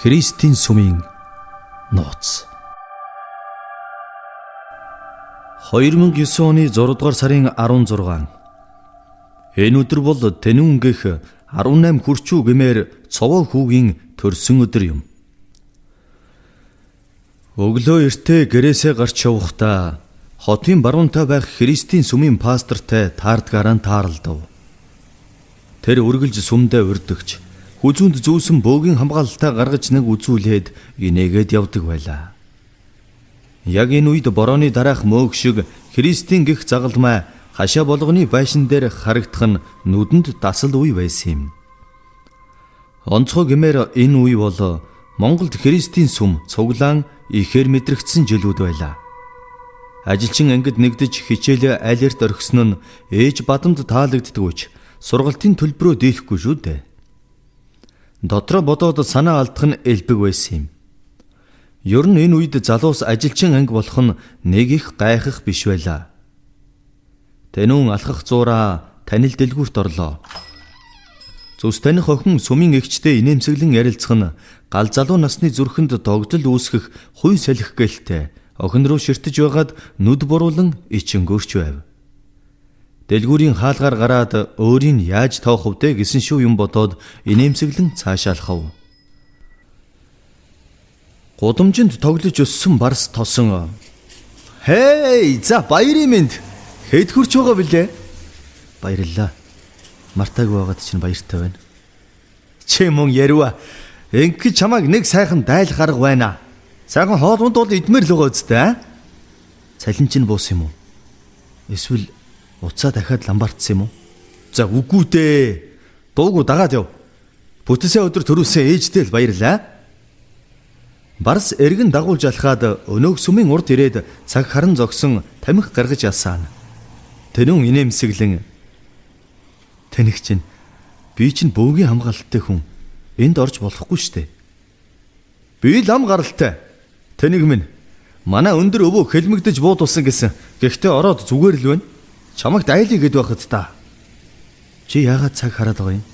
Христийн сүмийн нууц. 2009 оны 6 дугаар сарын 16. Энэ өдөр бол Тэнүүнгийнх 18 хүрчүү гэмээр цовоо хүүгийн төрсөн өдөр юм. Өглөө эртээ гэрээсээ гарч явахдаа хотын баруунтай байх Христийн сүмийн пастортай таардгаараа тааралдав. Тэр үргэлж сүмдээ урдгч, хүзүүнд зүүсэн бөөгийн хамгаалалтаа гаргаж нэг үзүүлээд инээгээд явдаг байлаа. Яг энэ үед борооны дараах мөөх шиг Христийн гих загалмай хашаа болгоны байшин дээр харагдах нь нүдэнд дасал үе байсан юм. Онцгой гэмээр энэ үе бол Монголд Христийн сүм цуглаан ихээр мэдрэгдсэн жилүүд байлаа. Ажилчин ангид нэгдэж хичээлээ айлерт орхисон нь ээж бадамд таалагддагүйч сургалтын төлбөрөө дийлэхгүй шүү дээ. Дотроо бодоод санаа алдах нь элбэг байсан юм. Ер нь энэ үед залуус ажилчин анги болох нь нэг их гайхах биш байлаа. Тэнүүн алхах зуураа танил дэлгүүрт орлоо. Зүс таних охин сүмийн эгчтэй инээмсэглэн ярилцах нь гал залуу насны зүрхэнд догдол үүсгэх хуй салхи гэлтэй охин руу ширтэж байгаад нүд буруулан ичингөрч байв. Дэлгүүрийн хаалгаар гараад өөрийг яаж тоох вэ гэсэн шүү юм бодоод инээмсэглэн цаашаалхав. Гудамжинд тоглож өссөн барс тосон. Хей, за баярын мэнд. Хэд хурч байгаа билээ? Баярлалаа. Мартаагүй байгаад чинь баяртай байна. Чи мөн ярива. Ингээд чамайг нэг сайхан дайл гарга байна. Сайхан хоолунд бол идмэр л байгаа үстэй. Цалин чинь буус юм уу? Эсвэл уцаа дахиад ламбартсан юм уу? За үгүй дээ. Дуугүй дагаад яв. Бүтээсээ өдөр төрүүлсэн ээжтэй л баярлаа. Барс эргэн дагуулж алхаад өнөөх сүмийн урд ирээд цаг харан зогсон тамхи гаргаж ясаана. Тэнүүн инээмсэглэн тэнэг чинь би чинь бөөгийн хамгаалалттай хүн. Энд орж болохгүй штэ. Би лам гаралтай. Тэнэг минь манай өндөр өвөө хэлмэгдэж буудулсан гэсэн. Гэхдээ ороод зүгээр л байна. Чамайг дайлий гэд байхад та. Чи яагаад цаг хараад байгаа юм?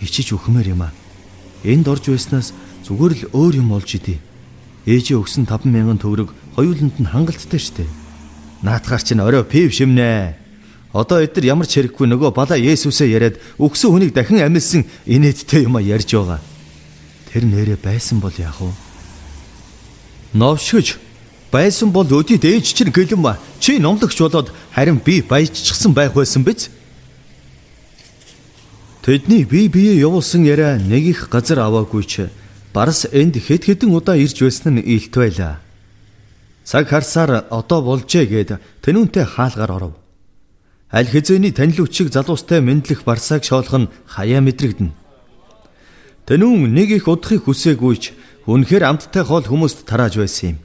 Ичиж өхмөр юм аа. Энд орж байснаас зүгээр л өөр юм болж идэ. Ээжээ өгсөн 5,000 төгрөг хоёуланд нь хангалттай штэ. Наатгаар чинь орой пив шимнэ. Одоо эдгээр ямар ч хэрэггүй нөгөө балаа Есүсээ яриад өгсөн хүнийг дахин амилсан инээдтэй юм а ярьж байгаа. Тэр нэрээ байсан бол яах вэ? Новшгож байсан бол өдий дээж чинь гэлэн ба. Чи номлогч болоод харин би баяжчихсан байх байсан биз? Тэдний бие явуулсан яриа нэг их газар аваагүй ч барс энд хэд хэдэн удаа ирж байсан нь илт байлаа. Цаг харсаар одоо болжээ гэд тэнүүнтэй хаалгаар оров. Аль хэзээний танил үчиг залуустай мэдлэх барсааг шоолох нь хаяа мэдрэгдэнэ. Тэнүүн нэг их удахыг хүсээгүйч үнэхээр амттай хоол хүмүүст тарааж байсан юм.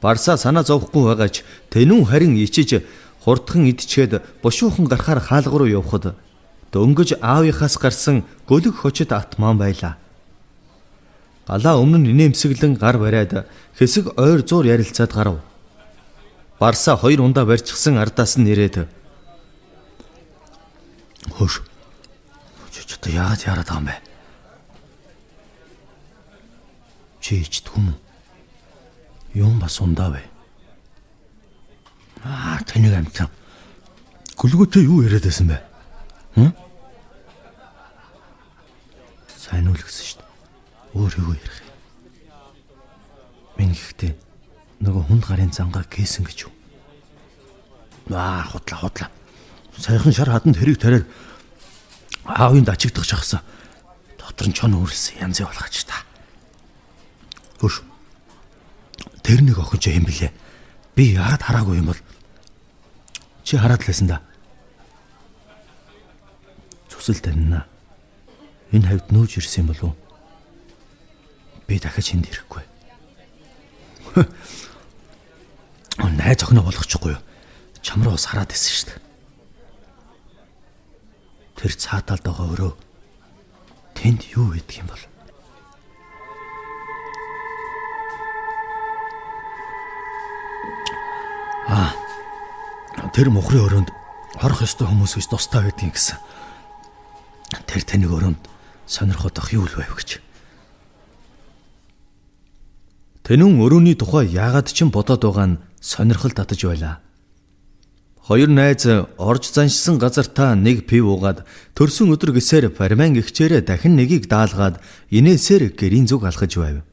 Барсаа санаа зовхгүй байгаач тэнүүн харин ичиж хурдхан идчихэд бушуухан гарахаар хаалга руу явхад дөнгөж аавынхаас гарсан гөлөг хочид атман байлаа. Галаа өмнө нь инээмсэглэн гар бариад хэсэг ойр зуур ярилцаад гарав. Барсаа 2 ундаа барьчихсан ардаас нь ирээд хөөш. Чи яагаад яраад байгаа юм бэ? Чи ичдэггүй юм. Юм бас ундаа бай. Тэнийг амтсан. Гүлгөтэй юу яриад байсан бэ? Сайн үл гэсэн шүү дээ. Өөр юу ярих юм? Минь ихтэй нөгөө хүнд гарын зангаа гээсэн гэж юу? Худлаа. Сайхан шар хаданд хэрэг тариад аавын дачигдах шахсан. Дотор нь чон өөрсөн янзын болгооч та. Хөөш. Тэр нэг охин ч юм блэ. Би яагаад хараагүй юм бол? Чи хараад лсэн да. Цусэл танина. Энэ хавьд нүүж ирсэн юм болов уу? Би дахиж энд ирэхгүй. Найз охиноо болгочихгүй юу? Чамруу ус хараад исэн шүү дээ. Тэр цааталд байгаа өрөө тэнд юу хийдэг юм бол? Тэр мухрын өрөөнд хорох ёстой хүмүүс гэж тустай байдгийг гэсэн. Тэр таныг өрөөнд сонирхоод ах юу л байв гэж. Тэнүүн өрөөний тухай яагаад ч бодоод байгаа нь сонирхол татаж байлаа. Хоёр найз орж заншсан газартаа нэг пив уугаад төрсөн өдөр гисээр бармен гихчээрээ дахин нэгийг даалгаад инээсээр гэрийн зүг алхаж байв.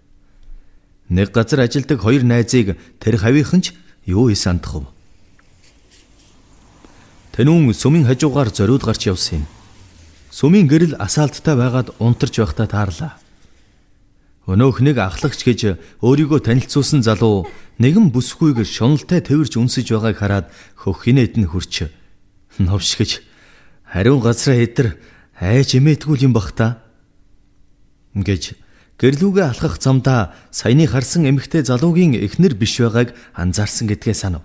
Нэг газар ажилдаг хоёр найзыг тэр хавийнхан ч юу ийс андах вэ? Тэнүүн сүмийн хажуугаар зориуд гарч явсан юм. Сүмийн гэрэл асаалттай байгаад унтарч байхдаа таарлаа. Өнөөх нэг ахлагч гэж өөрийгөө танилцуулсан залуу нэгэн бүсгүйг шуналтай тэрвэрж үнсэж байгааг хараад хөх хинээд нь хурч новшгэж хариун газраа эдэр айж эмээдгүүл юм бах та гэж гэрлүүгээ алхах замдаа саяны харсан эмэгтэй залуугийн эхнэр биш байгааг анзаарсан гэдгээ санав.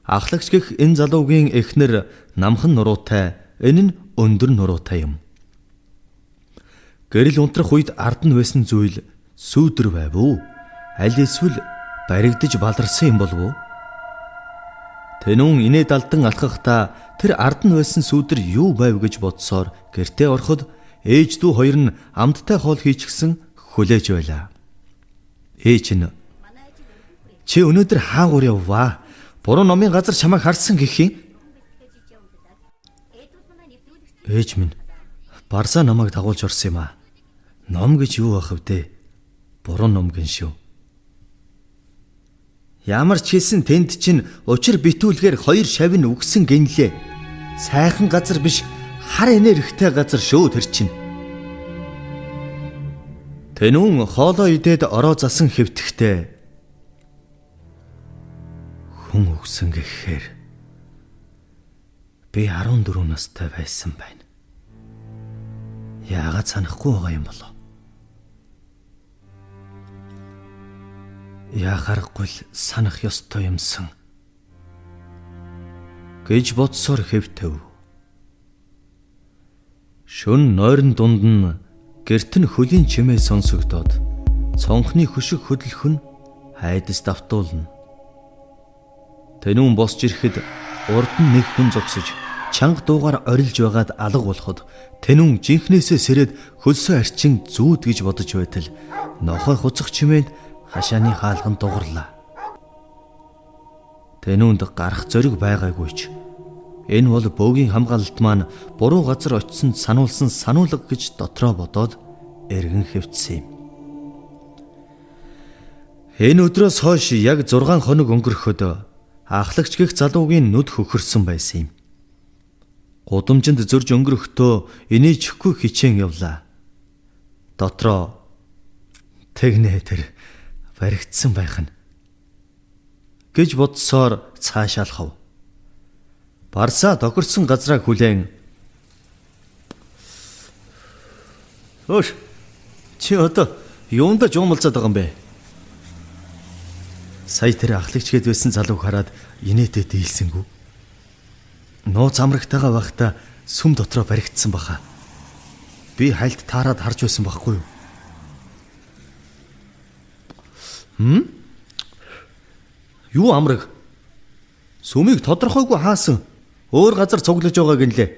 Ахлагч гэх энэ залуугийн эхнэр намхан нуруутай, энэ нь өндөр нуруутай юм. Гэрэл унтрах үед ард нь байсан зүйл сүүдэр байв уу? Аль эсвэл баригдаж баларсан юм болов уу? Тэнүүн инээд алдан алхахдаа тэр ард нь байсан сүүдэр юу байв гэж бодсоор гэртээ ороход ээж дүү хоёр нь амттай хоол хийчихсэн хүлээж байлаа. Ээж нь "Чи өнөөдөр хаагуур явваа? Буруу номын газар чамайг харсан гэх юм?" "Ээж минь Барса намайг дагуулж орсон юм аа. Ном гэж юу байх вэ? Буруу ном гин шүү." "Ямар ч хэлсэн тэнд чинь учир битүүлгээр хоёр шавь нь үгсэн гинлээ. Сайхан газар биш, хар энерхтэй газар шүү тэр чинь." Тэнүүн хоолоо идээд ороо засан хэвтэхтэй "Хүн үгсэн гэхээр би 14 настай байсан байна. Яагаад санахгүй байгаа юм болов? Яахаргүй л санах ёстой юмсан гэж бодсоор хэвтэв. Шөнө нойрон дунд нь гэрт нь хөлийн чимээ сонсогдоод цонхны хөшиг хөдөлөх нь хайдас давтуулна. Тэнүүн босч ирэхэд урд нь нэг хүн зогсож чанга дуугаар орилж байгаад алга болоход тэнүүн жинхнээсээ сэрээд хөлсөө арчин зүүд гэж бодож байтал нохой хуцах чимээнд хашааны хаалган дугарлаа. Тэнүүнд гарах зориг байгаагүй ч энэ бол бөөгийн хамгаалалт маань буруу газар очисонд сануулсан сануулга гэж дотроо бодоод эргэн хэвтсэн юм. Энэ өдрөөс хойш яг 6 хоног өнгөрөхөд ахлагч гих залуугийн нүд хөхөрсөн байсан юм. Гудамжинд зөрж өнгөрөхдөө инээчихгүй хичээн явлаа. Дотроо тэгнэ тэр баригдсан байх нь гэж бодсоор цаашаалхав. Барса тохирсон газраа хүлээн "Өөш, чи одоо юунда жуумалцаад байгаа юм бэ?" Сая тэр ахлагч гээд байсан залууг хараад инээдээ дийлсэнгүү. Нууц амрагтайгаа байхдаа сүм дотроо баригдсан баха. Би хальт таарад харж байсан байхгүй юу? Юу амраг? Сүмийг тодорхойгүй хаасан. Өөр газар цуглаж байгаа гинлээ.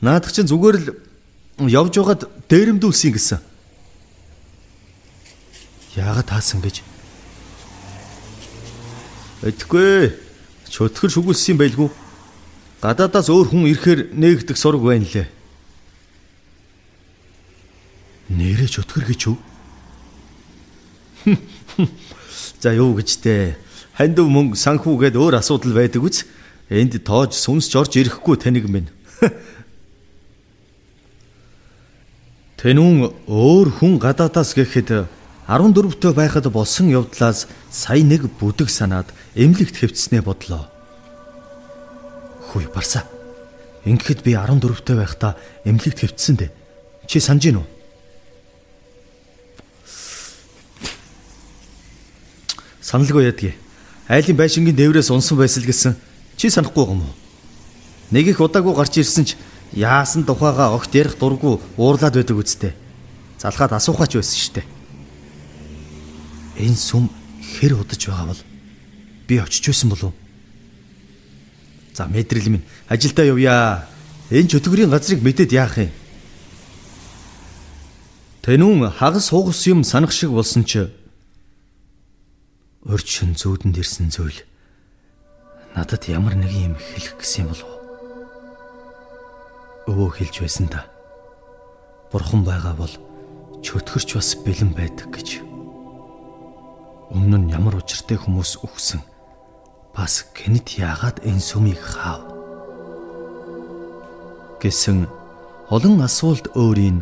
Наадах чинь зүгээр л явж байгаад дээрэмдүүлсэн гэсэн. Яагаад хаасан гэж? Эдгүй. Чөтгөр шүглсэн юм байлгүй. Гадаадаас өөр хүн ирэхээр нээгдэх сураг байна лээ. Нэрээ чөтгөр гэж юу? За юу гэж дээ. Хандив мөнгө санхүүгээд өөр асуудал байдаг үз. Энд тоож сүнсч орж ирэхгүй таныг минь. Тэнүүн өөр хүн гадаадаас гэхэд 14-т байхад болсон явдлаас сая нэг бүдэг санаад эмнэлэгт хэвтснээ бодлоо. Хөөе Барса. Ингэхэд би 14-т байхдаа эмнэлэгт хэвтсэн дээ. Чи санаж гин үү? Саналгүй ядгийг. Айлын байшингийн дээврээс унсан байсал гэсэн чи санахгүй байгаа юм уу? Нэг их удаагүй гарч ирсэн ч яасан тухайгаа огт ярих дурггүй уурлаад байдаг үсттэй. Залхаад асуухаач байсан штэ. Энэ сүм хэр удаж байгаа бол би очиж байсан болов? За мэдрэл минь ажилдаа явъя. Энэ чөтгөрийн газрыг мэдээд яах юм? Тэнүүн хагас хугас юм санах шиг болсон ч Урд шин зүүдэнд ирсэн зүйл надад ямар нэг юм хэлэх гэсэн юм болов. Өвөө хэлж байсан да. Бурхан байгаа бол чөтгөрч бас бэлэн байдаг гэж. Өмнө нь ямар учиртай хүмүүс өгсөн. Бас гэнэт яагаад энэ сүмийг хаав гэсэн олон асуулт өөрийн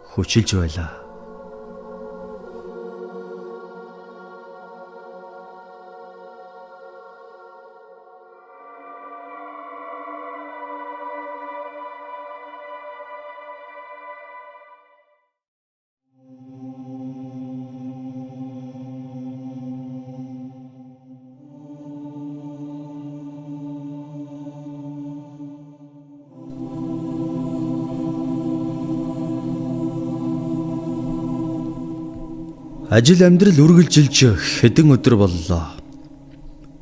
хүчилж байлаа. Ажил амьдрал үргэлжилж хэдэн өдөр боллоо.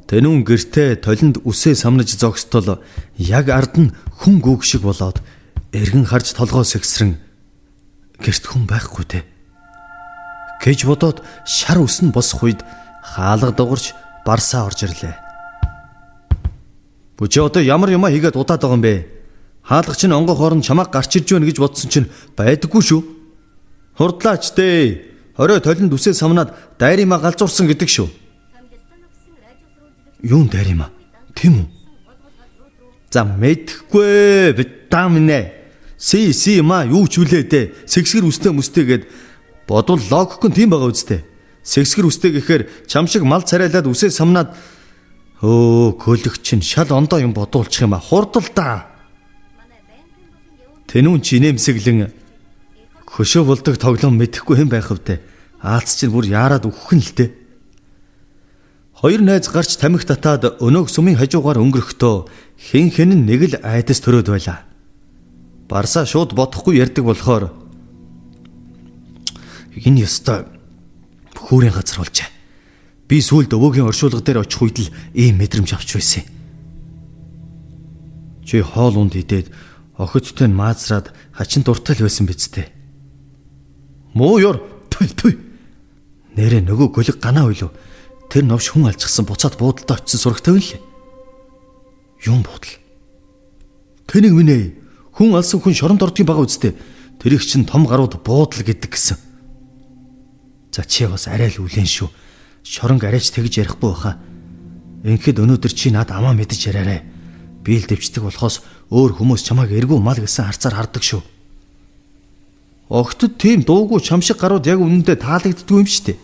Тэнүүн гэртээ толинд үсээ самнаж зогстол яг ард нь хүн гүг шиг болоод эргэн харж толгоо сэгсрэн гэрт хүн байхгүй дээ гэж бодоод шар үс нь босох үед хаалга дуурч барсаа орж ирлээ. Бүжи одоо ямар юмаа хийгээд удаад байгаа юм бэ? Хаалга чинь онгой хооронд чамааг гарч ирж байна гэж бодсон чинь байдаггүй шүү. Хурдлаач дээ. Орой толинд үсээ самнаад дайримаа галзуурсан гэдэг шүү. Юун дайримаа? Тийм үү? За мэдхгүй витамин Си ма юу ч үлээдэ. Сэгсгэр үстэй мүстэйгээд бодвол логик нь тийм байгаа үстэй. Сэгсгэр үстэй гэхээр чам шиг мал царайлаад үсээ самнаад көлөг чинь шал ондоо юм бодуулчих юм а. Хурдал да. Тэнүүн чи нэмсэглэн хөшөө болдог тоглоом мэдэхгүй юм байх вдэ. Аалц чинь бүр яарад өгөх нь л дээ. Хоёр найз гарч тамхи татаад өнөөх сумын хажуугаар өнгөрөхдөө хэн нэг л айдас төрөөд байлаа. Барсаа шууд бодохгүй ярьдаг болохоор энэ ёстой хүүрийн газар болжээ. Би сүүлд өвөөгийн оршуулга дээр очих үед л ийм мэдрэмж авч байсан. Чи хоол унд идээд охидтой нь маазраад хачин дуртай л байсан биз дээ. Муу ёр туй. Нэрэ нөгөө гөлөг ганаа ойлоо. Тэр новш хүн алчсан буцаад буудалтай очисон сурагтай вэ лээ. Юм буудал. Тэнийг минь хүн алсан хүн шоронд ордгийн байгаа үстэй. Тэрийг чинь том гарууд буудал гэдэг гэсэн. За чи бас арай л үлэн шүү. Шоронг арайч тэгж ярихгүй баха. Ингээд өнөөдөр чи над амаа мэдэж яриарэ. Би л дэвчдэг болохоос өөр хүмүүс чамайг эргүү мал гэсэн харцаар хардаг шүү. Огтд тийм дуугүй чамшиг гарууд яг үнэндээ таалагддгүй юм шүү дээ.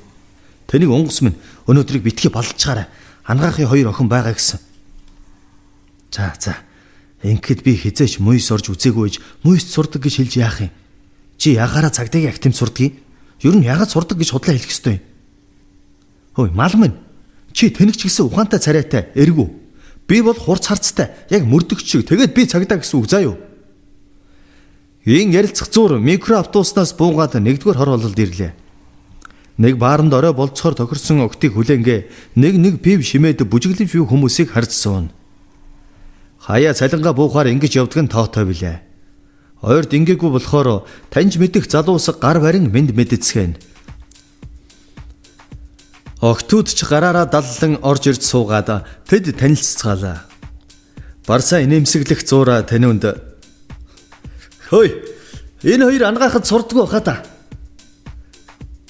Тэнийг онгоц минь өнөөдрийг битгий балжчаарай. Ангаахын хоёр охин байгаа гэсэн. За. Ингээд би хизээч мөйс орж үзээгүйж мөйс сурдаг гэж хэлж яах юм? Чи ягаараа цагдаагийн актив сурдгийг? Ер нь ягаад сурдаг гэж худлаа хэлэх ёстой юм? Хөөе, мал минь. Чи тэнэг ч гэсэн ухаантай царайтай, эргүү. Би бол хурц харцтай, яг мөрдөгч шиг. Тэгээд би цагдаа гэсэн үг заа юу? Ийн ярилцах зур микроавтобуснаас буугаад нэгдүгээр хор бололд ирлээ. Нэг бааранд орой болцохоор тохирсон октыг хүлэнгээ нэг пив шимээд бүжиглэж буй хүмүүсийг харж суун. Хаяа цалингаа буухаар ингэж явдаг нь тоотой билээ. Ойрд ингээгүй болохоор таньж мэдих залуус гар барин мэд мэдцгэн. Октууд ч гараараа даллан орж ирж суугаад тэд танилццгаалаа. Барсаа инээмсэглэх зуура таниунд хөөе, энэ хоёр ангаахад сурдгоо хаа та.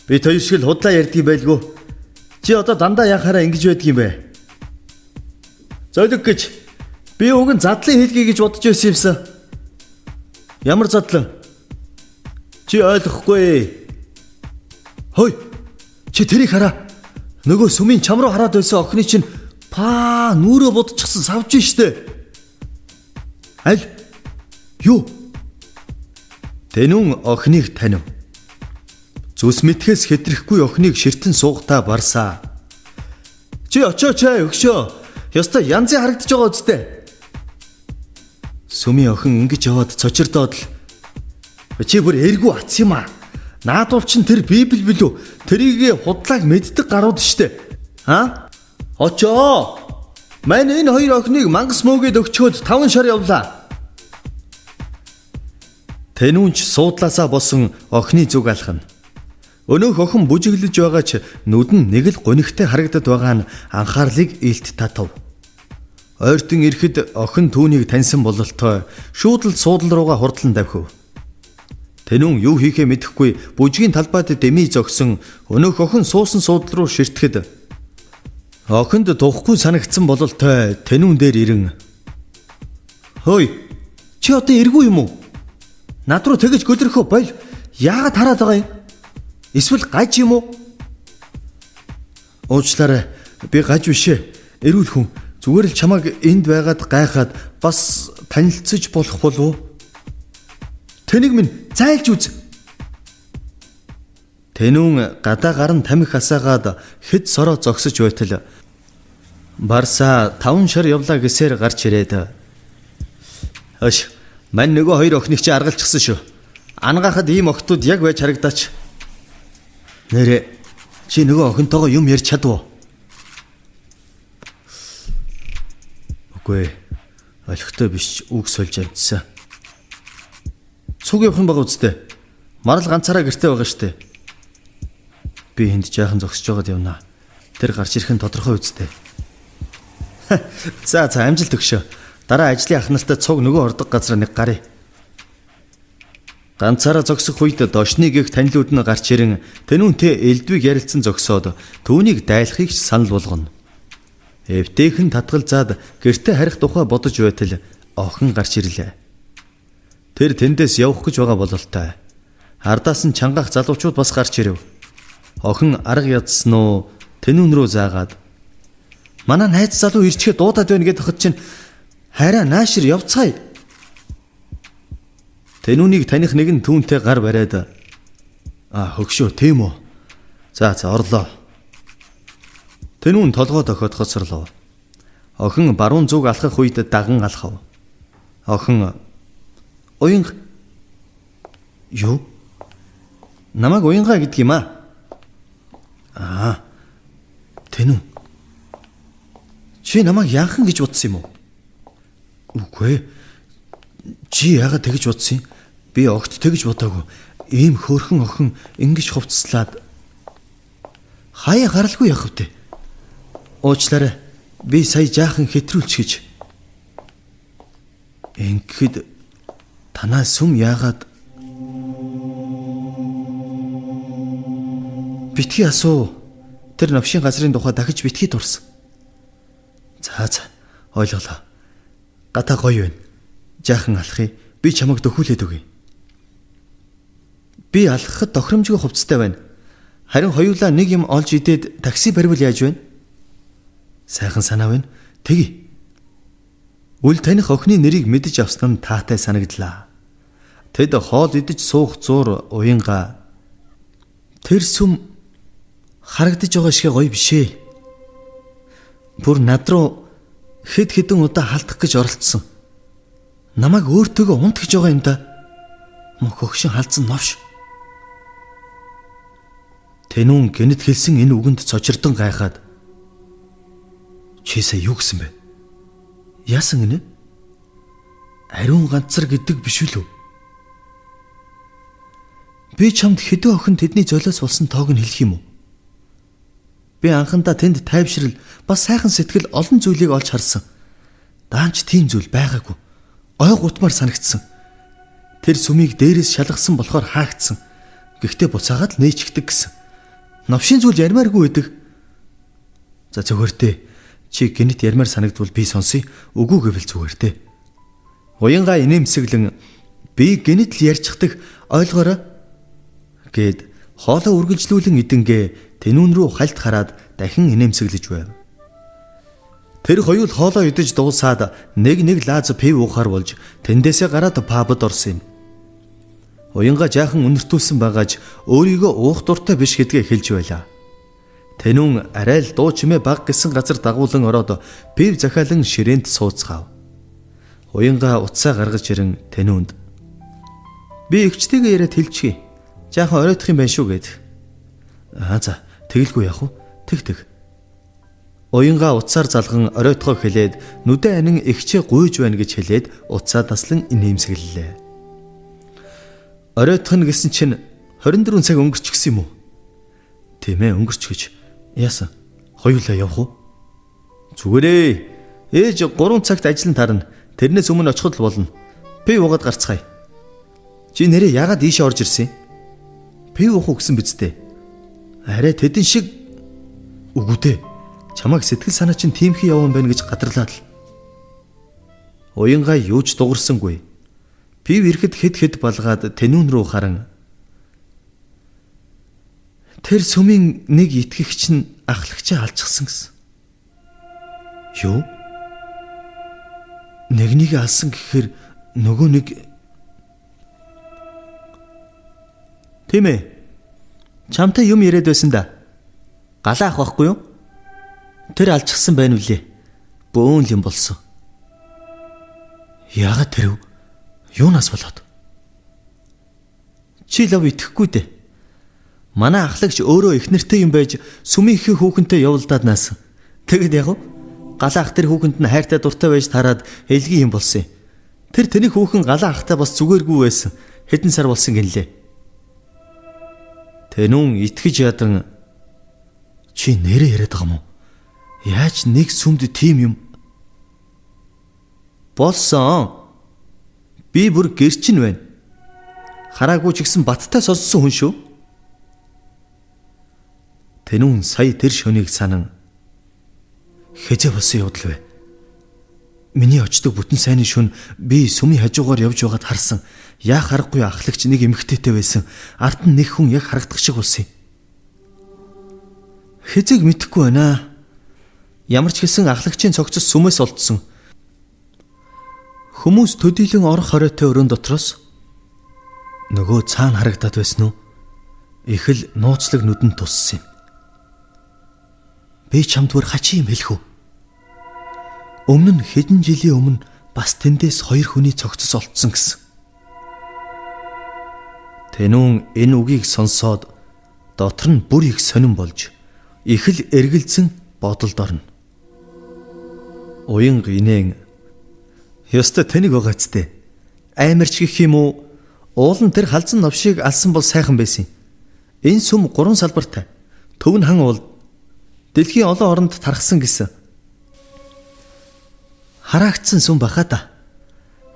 Би хоёр шиг л худлаа ярьдгийм байлгүй. Чи одоо дандаа яхаараа ингэж байдаг юм бэ? Золиг гэж би уг нь задлан хэлхий гэж бодож байсан юмсан. Ямар задлан? Чи ойлгохгүй. Хөөе, чи тэрийг хараа. Нөгөө сүмийн чам руу хараад байсан охины чинь нүрөө будчихсан савж штэ. Аль? Юу? Тэнүүн охиныг танив. Зүс мэдхээс хэтрэхгүй охиныг ширтэн суугатаа барсаа. Чи очооч өгшөө. Ёстой янзын харагдаж байгаа үстэй. Сүмийн охин ингэж яваад цочирдоод л чи бүр эргүү ац юм аа. Наадуул чин тэр Библи билүү? Тэрийг худлааг мэддэг гарууд штэ. Очоо. Мань энэ хоёр охиныг мангас мөөгээд өгчөөд 5 шар явлаа. Тэнүүнч суудлаасаа босон охины зүг алхна. Өнөөх охин бүжиглэж байгаа ч нүдэн нэг л гунигтай харагдаад байгаа нь анхаарлыг илт татав. Ойртон ирэхэд охин түүнийг таньсан бололтой шууд л суудлал руугаа хурдлан давхив. Тэнүүн юу хийхээ мэдэхгүй бүжгийн талбайд дэмий зогсон өнөөх охин суусан суудлал руу ширтгэхэд охинд тухгүй санагдсан бололтой тэнүүн дээр ирэн "Хөөе, чи одоо эргүй юм уу? Над руу тэгэж гөлрөхөө боль. Яагаад хараад байгаа юм? Эсвэл гаж юм уу?" "Уучлаарай. Би гаж бишээ. Эрүүл хүн. Зүгээр л чамайг энд байгаад гайхаад бас танилцж болох болов уу? Тэнийг минь зайлж үз." Тэнүүн гадаа гар нь тамхи асаагаад хэд сороо зогсож байтал Барса 5 шар явлаа гэсээр гарч ирээд "Хөөш, мань нөгөө хоёр охиныг чи аргалчихсан шүү. Ангахад ийм охтууд яг байж харагдаач. Нэрээ чи нөгөө охинтойгоо юм ярьж чадв уу?" "Үгүй, олигтой биш үг сольж амжсан. Цуг явах юм байгаа үстэй. Марал ганцаараа гэртээ байгаа штэ. Би энд жаахан зогсож байгаад явна. Тэр гарч ирэх нь тодорхой үстэй." За амжилт өгшөө. Дараа ажлын ах нартай цуг нөгөө ордог газар нэг гарыг. Ганцаараа зогсох үед дошныг их танилуд нь гарч ирэн тэнүүнтэй элдвийг ярилцсан зогсоод түүнийг дайлахыг ч санал болгоно. Эвтэйхэн татгалзаад гэртээ харих тухай бодож байтал охин гарч ирлээ. Тэр тэндээс явах гэж байгаа бололтой. Ардаас нь чангаах залуучууд бас гарч ирэв. Охин арга ядсан уу тэнүүн рүү заагаад "Манай найз залуу ирчгээ дуудаад байна гэдээ хот чинь хараа наашир явцгаая." Тэнүүнийг таних нэг нь түүнтэй гар бариад "Хөгшөө тийм үү? За орлоо." Тэнүүн толгой дохиод хоцорлоо. Охин баруун зүг алхах үед даган алхав. Охин "Уянга." "Юу? Намайг уянга гэдэг юм аа?" "Тэнүүн. Чи намайг яахан гэж бодсон юм уу?" "Үгүй. Чи яагаад тэгж бодсон юм? Би огт тэгж бодоогүй. Ийм хөөрхөн охин ингэж хувцслаад хаяа гаралгүй явах втэ. Уучлаарай. Би сая жаахан хэтрүүлч гэж." "Ингэхэд танаа сүм яагаад?" "Битгий асуу. Тэр навшийн газрын тухай дахиж битгий дурсан." За ойлголоо. Гата гоё байна. Жаахан алхъя. Би чамайг дөхүүлээд өгье." "Би алхахад тохиромжгүй хувцастай байна. Харин хоёулаа нэг юм олж идээд такси барьвал яаж байна?" "Сайхан санаа байна. Тэгье." Үл таних охины нэрийг мэдэж авсан нь таатай санагдлаа. Тэд хоол идэж суух зуур уянга. "Тэр сүм харагдаж байгаа шиг гоё бишээ. Бүр над руу хэд хэдэн удаа халтах гэж оролцсон. Намайг өөртөөгөө унт гэж байгаа юм да. Мөх хөгшин халдсан новш." Тэнүүн гэнэт хэлсэн энэ үгэнд цочирдон гайхаад "Чи сая юу гэсэн бэ? Яасан гинэ? Ариун ганцар гэдэг биш үү? Би чамд хэдэн охин тэдний золиос болсон тоог нь хэлэх юм уу? Би анхандаа тэнд тайвшрал бас сайхан сэтгэл олон зүйлийг олж харсан. Даанч тийм зүйл байгаагүй. Ой гутмаар санагдсан. Тэр сүмийг дээрээс шалгасан болохоор хаагдсан. Гэхдээ буцаагаад л нээчихдэг гэсэн. Новшийн зүйл ярмааргүй байдаг. За зүгээр дээ. Чи гинэт ярмаар санагдвал би сонсъё. Үгүй гэвэл зүгээр дээ." Уянга инээмсэглэн "Би гинэт л ярьчихдаг ойлгоорой" гэд хоолоо үргэлжлүүлэн идэнгээ тэнүүн рүү хальт хараад дахин инээмсэглэж байв. Тэр хоёул хоолоо идэж дуусаад нэг лааз пив уухаар болж тэндээсээ гараад пабд орсон юм. Уянга жаахан үнэртүүлсэн байгааж өөрийгөө уух дуртай биш гэдгээ хэлж байлаа. Тэнүүн арай л дуу чимээ баг гэсэн газар дагуулan ороод пив захиалан ширээнд сууцгаав. Уянга утсаа гаргаж ирэн тэнүүнд "Би эгчтэйгээ яриад хэлчихье. Жаахан оройтох юм байна шүү" гэд. За тэгэлгүй яах вэ? Тэг. Уянга утсаар залган оройтгоо хэлээд нүдэн анин эгчээ гуйж байна гэж хэлээд утсаа таслан инээмсэглэлээ. Оройтох нь гэсэн чинь 24 цаг өнгөрч гисэн юм уу? Тийм ээ, өнгөрч гэж. Яасан? Хоёулаа явах уу? Зүгээрээ. Ээж 3 цагт ажил нь тарна. Тэрнээс өмнө очиход л болно. Би уугаад гарцгаая. Чи нэрээ яагаад ийшээ орж ирсэн юм? Би уух уу гэсэн биз дээ. Арай тэдэн шиг үгүй дээ. Чамайг сэтгэл санаа чинь тиймхий явсан байна гэж гадарлаа л. Уянгай юу ч дуурсангүй. Би ирэхэд хэд балгаад тэнүүн рүү харан. Тэр сүмийн нэг итгэгч нь ахлагчаа алчихсан гэсэн. Юу? Нэгнийг алсан гэхээр нөгөө нэг. Тийм ээ. Чамтай юм яриад байсан да. Галаа ах байхгүй юу? Тэр алчихсан байна үлээ. Бөөн л юм болсон. Яагаад тэр юунаас болоод? Чи лав итгэхгүй дээ. Манай ахлагч өөрөө их нэртэй юм байж сүмийн их хүүхэнтэй явуулдаад наасан. Тэгэд яг галаа ах тэр хүүхэнд нь хайртай дуртай байж тараад элгийн юм болсон юм. Тэр тэний хүүхэн галаа ахтай бас зүгээргүй байсан. Хэдэн сар болсон гинлээ. Тэнүүн итгэж ядан чи нэрээ яриад байгаа юм уу? Яаж нэг сүмд тийм юм болсон? Би бүр гэрчин байна. Хараагүй ч гэсэн баттай сонссон хүн шүү. Тэнүүн сая тэр шөнийг санан хэзээ болсон явдал вэ? Миний очдог бүтэн сайнны шөнө би сүмийн хажуугаар явж байгаад харсан. Яах аргагүй ахлагч нэг эмэгтэйтэй байсан. Ард нь нэг хүн яг харагдах шиг болсон юм. Хэзээг мэдэхгүй байна. Ямар ч хэсэн ахлагчийн цогцос сүмээс олдсон. Хүмүүс төдийлөн орох хоройтой өрөөнд дотроос нөгөө цаана харагдаад байсан уу? Их л нууцлаг нүдэнд туссан юм. Би чамд бүр хачи юм хэлэх үү? Өмнө нь хэдэн жилийн өмнө бас тэндээс 2 хүний цогцос олдсон гэсэн. Тэнүүн энэ үгийг сонсоод дотор нь бүр их сонирн болж их л эргэлзэн бодолд орно. Уян гинэн ёстой тэнийг байгаа ч дээ. Аймарч гэх юм уу? Уул нь тэр халзан новшийг алсан бол сайхан байсан юм. Энэ сүм 3 салбартай. Төв нь хан уул дэлхийн олон оронд тархсан гэсэн. Хараагдсан сүм баха да.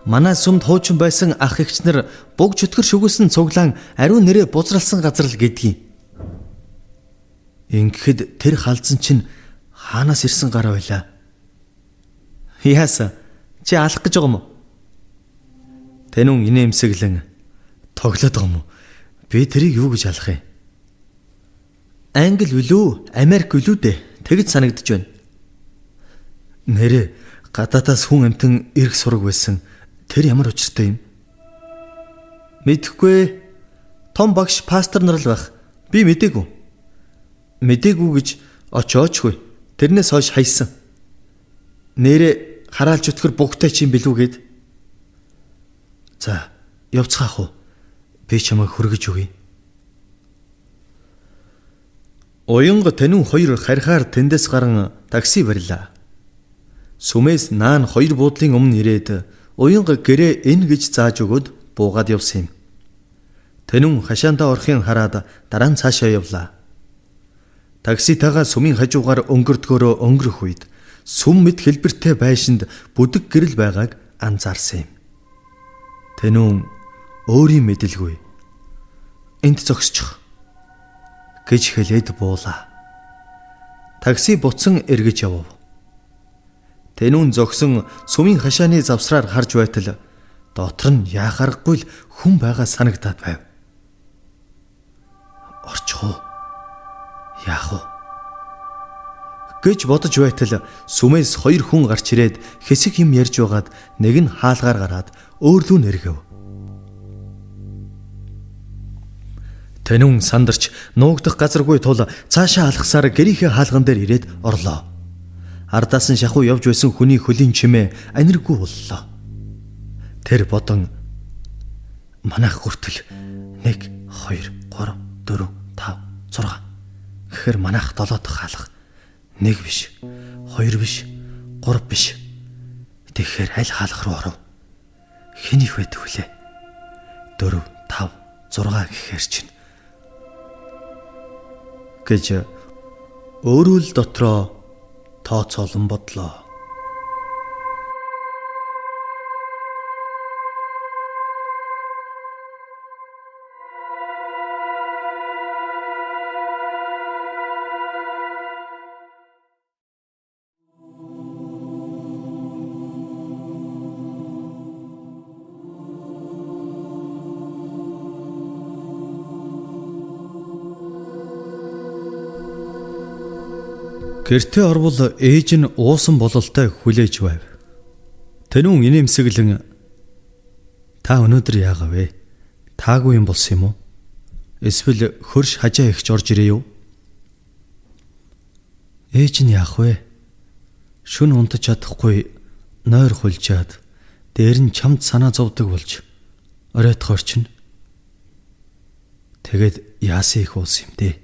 Манай сүмд хуучин байсан ах эгч нар буг чөтгөр шүгүүлсэн цуглаан ариун нэрээ бузралсан газар л гэдгийг. Ингэхэд тэр халзан чинь хаанаас ирсэн гар байлаа? Яасан? Чи алах гэж байгаа юм уу? Тэнүүн инээмсэглэн тоглоод байгаа юм уу? Би тэрийг юу гэж алах юм? Англи үлүү, Америк үлүү дээ. Тэгж санагдаж байна. Нэрээ гадаадаас хүн амтан ирэх сураг байсан. Тэр ямар учиртай юм? Мэдэхгүй. Том багш пастор нар л байх. Би мэдээгүй. Мэдээгүй гэж очоочгүй. Тэрнээс хойш хайсан. Нэрээ хараалж өтгөр бүгтэй чим билүү гээд. За, явцгаах уу? Би чамайг хүргэж өгье. Уянга тэнүүн 2 харихаар тэндээс гарan такси барьлаа. Сүмээс наан 2 буудлын өмнө ирээд уянга гэрээ ин гэж зааж өгöd буугаад явсан юм. Тэнүүн хашаандаа орохын хараад дараа нь цаашаа явлаа. Такситагаа сүмийн хажуугаар өнгөрдгөөрөө өнгөрөх үед сүм мэд хэлбэртэй байшинд бүдэг гэрэл байгааг анзаарсан юм. Тэнүүн өөрийн мэдэлгүй энд зогсчих гэж хэлээд буулаа. Такси буцан эргэж явв. Тэнүүн зогсон сүмийн хашааны завсраар харж байтал дотор нь яахаргагүй л хүн байгаа санагдаад байв. Орчих уу? Яах вэ? Гэж бодож байтал сүмээс 2 хүн гарч ирээд хэсэг юм ярьж байгаад нэг нь хаалгаар гараад өөрлөө нэргэв. Тэнүүн сандарч нуугдах газаргүй тул цаашаа алхасаар гэрийнхээ хаалган дээр ирээд орлоо. Ардаас нь шахуу явж байсан хүний хөлийн чимээ аниргүй боллоо. Тэр бодон манайх хүртэл 1 2 3 4 5 6 гэхэр манайх 7 дахь хаалга. 1 биш, 2 биш, 3 биш. Тэгэхээр аль хаалга руу оров? Хэн их байдаг вүлээ? 4 5 6 гэхээр чинь гэж өөрөө л дотроо тооцоолон бодлоо. Гэртээ орвол ээж нь уусан бололтой хүлээж байв. Тэнүүн инээмсэглэн "Та өнөөдөр яагав вэ? Таагүй юм болсон юм уу? Эсвэл хөрш хажаа ихч орж ирээ юу?" Ээж нь яах вэ? Шүн унтаж чадахгүй нойр хулжаад дээр нь чамд санаа зовдөг болж оройтхоор чинь. Тэгэд яасан их уусан юм дээ.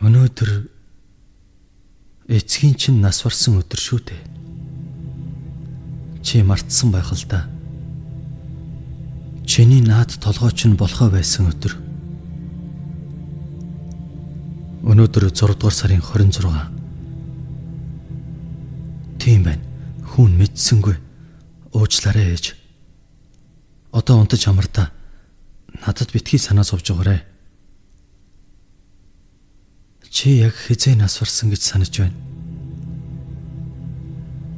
Өнөөдөр эцгийн чинь нас барсан өдөр шүү дээ. Чи мартсан байх л да. Чиний наад толгой чинь болохоо байсан өдөр. Өнөөдөр 6 дугаар сарын 26. Тийм байна. Хүн мэдсэнгүй. Уучлаарай ээж. Одоо унтаж амардаа. Надад битгий санаа зовж байгаарэ. Чи яг хизээ нас барсан гэж санаж байна.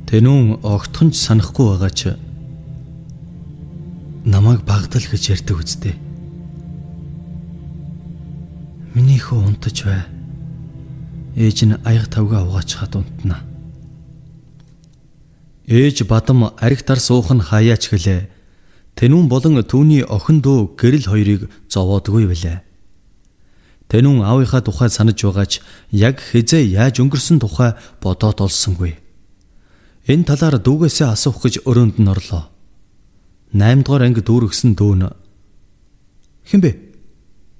Тэнүүн огтхон ч санахгүй байгаа ч намайг багдал гэж ярьдаг үстэй. Миний хөө унтаж бай. Ээж нь аяг тавгаа угаачхад унтна. Ээж бадам аригтар суух нь хаяач гэлээ. Тэнүүн болон түүний охин дүү гэрэл хоёрыг зовоодгүй билээ. Тэнүүн аавынхаа тухай санаж байгаач яг хизээ яаж өнгөрсөн тухай бодоод олсонгүй. Энэ талаар дүүгээсээ асуух гэж өрөөнд нь орлоо. 8 дугаар анги дүүргсэн дүү нь "Хэн бэ?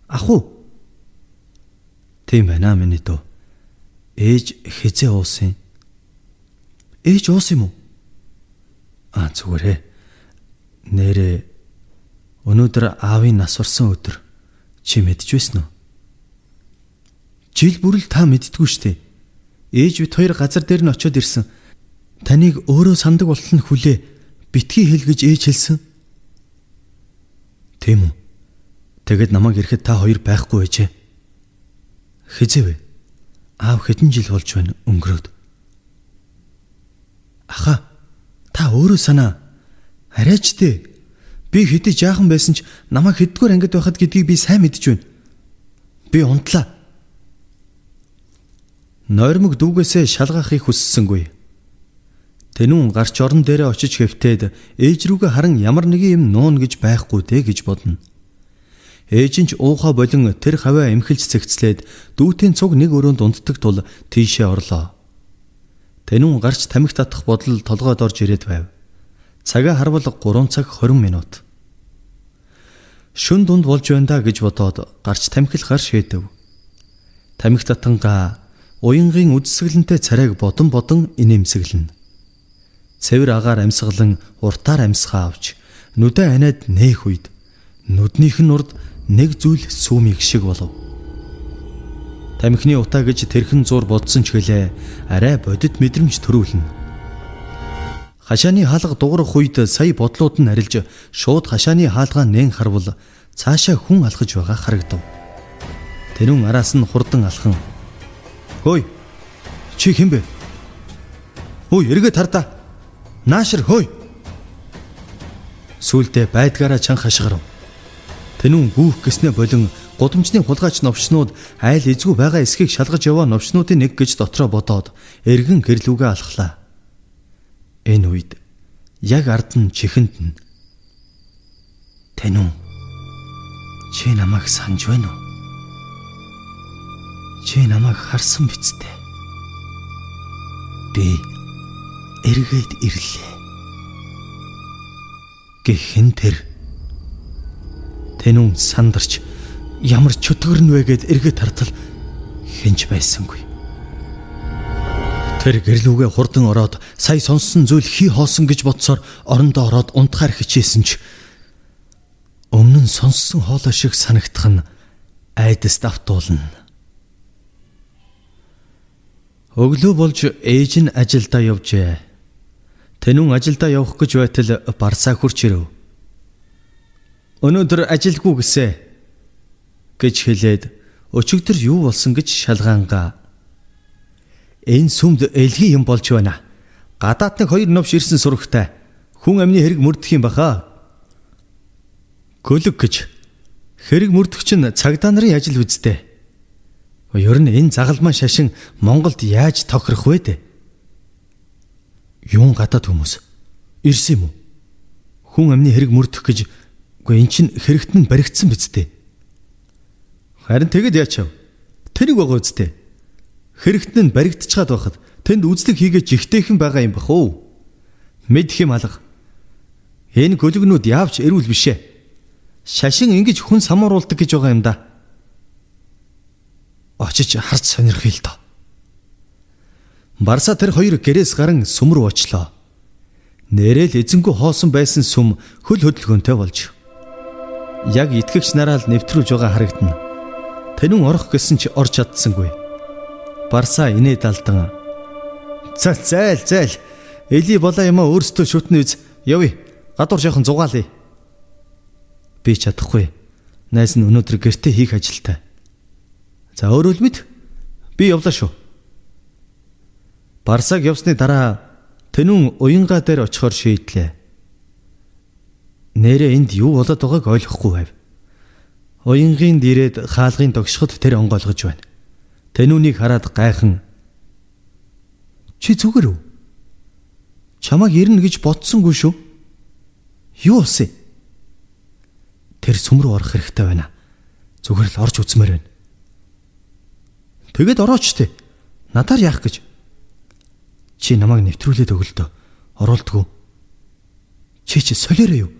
Ах уу?" "Тийм байна миний дүү. Ээж хизээ уусан." "Ээж уусан юм уу?" Зүгээрээ. Нэрээ өнөөдөр аавын нас барсан өдөр. Чи мэдж байсан уу? Жил бүрэл та мэддэггүй штэ. Ээж бит хоёр газар дээр нь очиод ирсэн. Таныг өөрөө сандаг болтол нь хүлээ. Битгий хэл гэж ээж хэлсэн. Тийм үү? Тэгэд намайг ирэхэд та хоёр байхгүй байжээ. Хизээ вэ? Аав хэдэн жил болж байна өнгөрөөд. Аха, та өөрөө санаа. Арайч дээ. Би хэдий жаахан байсан ч намайг хэддгээр ангид байхад гэдгийг би сайн мэдэж байна. Би унтлаа. Нойрмог дүүгээсээ шалгаахыг хүссэнгүй. Тэнүүн гарч орон дээрээ очиж хэвтээд ээж рүүгээ харан ямар нэгэн юм нуун гэж байхгүй дээ гэж бодно. Ээж нь ч уухаа болон тэр хаваа эмхэлж цэгцлээд дүүтийн цуг нэг өрөөнд унтдаг тул тийшээ орлоо. Тэнүүн гарч тамхи татах бодол толгойд орж ирээд байв. Цагаа харвал 3 цаг 20 минут. Шүн дунд болж байна да гэж бодоод гарч тамхилахаар шийдэв. Тамхи татангаа уянгийн үдсгэлэнтэй царайг бодон инээмсэглэнэ. Цэвэр агаар амьсгалан уртаар амьсгаа авч нүдэ анаад нээх үед нүднийх нь урд нэг зүйл сүүмийг шиг болов. Тамхины утаа гэж тэрхэн зур бодсон ч гэлээ арай бодит мэдрэмж төрүүлнэ. Хашааны хаалга дуурах үед сая бодлууд нь арилж шууд хашааны хаалгаа нээн харвал цаашаа хүн алхаж байгаа харагдав. Тэрүүн араас нь хурдан алхан "Хөөе. Чи хэн бэ? Хөөе, эргээд хардаа. Наашир хөөе." Сүүлдээ байдгаараа чанга хашгирав. Тэнүүн гүүх гэснээ болон гудамжны хулгайч новчнууд айл эзгүй байгаа эсхийг шалгаж яваа новчнуудын нэг гэж дотроо бодоод эргэн гэрлүүгээ алхлаа. Энэ үед яг ард нь чихэнд нь "Тэнүүн, чи намайг санаж байна уу? Чи намайг харсан биз дээ. Би эргээд ирлээ." Гэхэн тэр Тэнүүн сандарч ямар чөтгөр нь вэ гэд эргээд хартал хинч байсангүй. Тэр гэрлүүгээ хурдан ороод сая сонссон зүйл хий хоосон гэж бодсоор орондоо ороод унтахаар хичээсэн ч өмнө нь сонссон хоолой шиг санагдах нь айдас давтуулна. Өглөө болж ээж нь ажилдаа явжээ. Тэнүүн ажилдаа явах гэж байтал Барсаа хурч ирэв. Өнөөдөр ажилгүй гэсэ гэж хэлээд өчигдөр юу болсон гэж шалгаангаа. Энэ сүмд элгийн юм болж байна. Гадаадны 2 новш ирсэн сурагтай. Хүн амны хэрэг мөрдөх юм баха. Гөлөг гэж хэрэг мөрдөх чинь цагдаа нарын ажил үсттэй. Ер нь энэ загалмаа шашин Монголд яаж тохирох вэ дээ? Юун гадаад хүмүүс ирсэн юм уу? Хүн амны хэрэг мөрдөх гэж үгүй эн чинь хэрэгт нь баригдсан биз дээ. Харин тэгэд яачав? Тэрийг байгаа үсттэй. Хэрэгт нь баригдчихад байхад тэнд үзлэг хийгээд жигтэйхэн байгаа юм бах уу? Мэдх юм алга. Энэ гөлөгнүүд яавч эрүүл бишээ. Шашин ингэж хүн самууруулдаг гэж байгаа юм да. Очиж харж сонирх хэл тоо. Барсаа тэр 2 гэрээс гарan сүм рүү очлоо. Нэрэл эзэнгүй хоосон байсан сүм хөл хөдөлгөөнтэй болж. Яг итгэгч нараа л нэвтрүүлж байгаа харагдана. Тэнүүн орох гэсэн чи орж чадсангүй. Барсаа инээ далдан. Зайл. Эли болоо юмаа өөрсдөө шүтнэ үз. Явъя. Гадуур жоохон зугаалъя. Би чадахгүй. Найз нь өнөөдөр гэртээ хийх ажилтай. За өөрөө л мэд. Би явлаа шүү. Барсаг явсны дараа Тэнүүн уянгаа дээр очихоор шийдлээ. Нэрээ энд юу болоод байгааг ойлгохгүй байв. Уянгийн дээрээд хаалгын тогшход тэр онгойлгож байна. Тэнүүнийг хараад гайхан. Чи зүгээр үү? Чамайг ирнэ гэж бодсонгүй шүү. Юу болсон? Тэр сүм рүү орох хэрэгтэй байна. Зүгээр л орж үзмээр байна. Тэгэд орооч те. Надаар яах гэж? Чи намайг нэвтрүүлээд өгөл дөө. Оруулдгүй. Чи солиороо юу?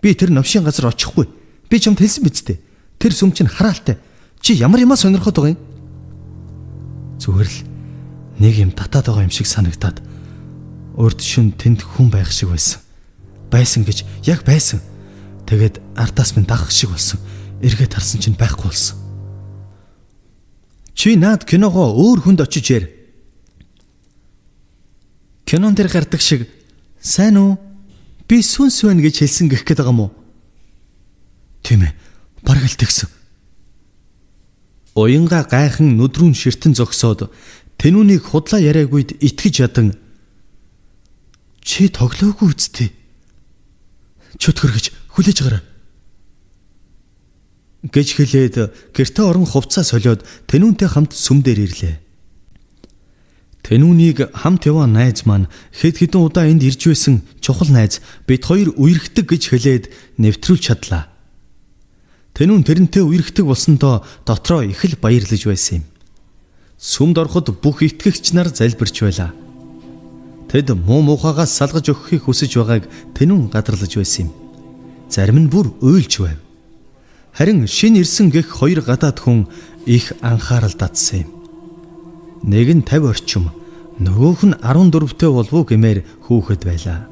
Би тэр новшийн газар очихгүй. Би чамд хэлсэн биз дээ. Тэр сүм чинь хараалтай. Чи ямар юмаа сонирхоод байгаа юм? Зүгээр л нэг юм татаад байгаа юм шиг санагдаад урд шин тэнд хүн байх шиг байсан. Байсан гэж яг байсан. Тэгээд артаас минь дагах шиг болсон. Эргээд харсан чинь байхгүй болсон. Чи наад киногоо өөр хүнд очиж яар. Кинон дээр гардаг шиг сайн уу? Би сүнс байна гэж хэлсэн гэх гээд байгаа юм уу? Тийм ээ. Бараг л тэгсэн. Уянга гайхан нүдрүүн ширтэн зогсоод Тэнүүнийг худлаа яриагүйд итгэж ядан. Чи тоглоогүй үсттэй. Чөтгөр гэж хүлээж гараа. Гэж хэлээд гэртээ орон хувцас солиод Тэнүүнтэй хамт сүм дээр ирлээ. Тэнүүнийг хамт яваа найз маань хэд хэдэн удаа энд ирж байсан чухал найз бид 2 үерхдэг гэж хэлээд нэвтрүүлж чадлаа. Тэнүүн тэрнтэй үерхдэг болсондоо дотроо их л баярлаж байсан юм. Сүмд ороход бүх итгэгч нар залбирч байлаа. Тэд муу муухагаас салгаж өгөхийг хүсэж байгааг Тэнүүн гадарлаж байсан юм. Зарим нь бүр уйлж байв. Харин шин ирсэн гэх 2 гадаад хүн их анхаарал татсан юм. Нэг нь 50 орчим, нөгөөх нь 14-тэй болов уу гэмээр хүүхэд байлаа.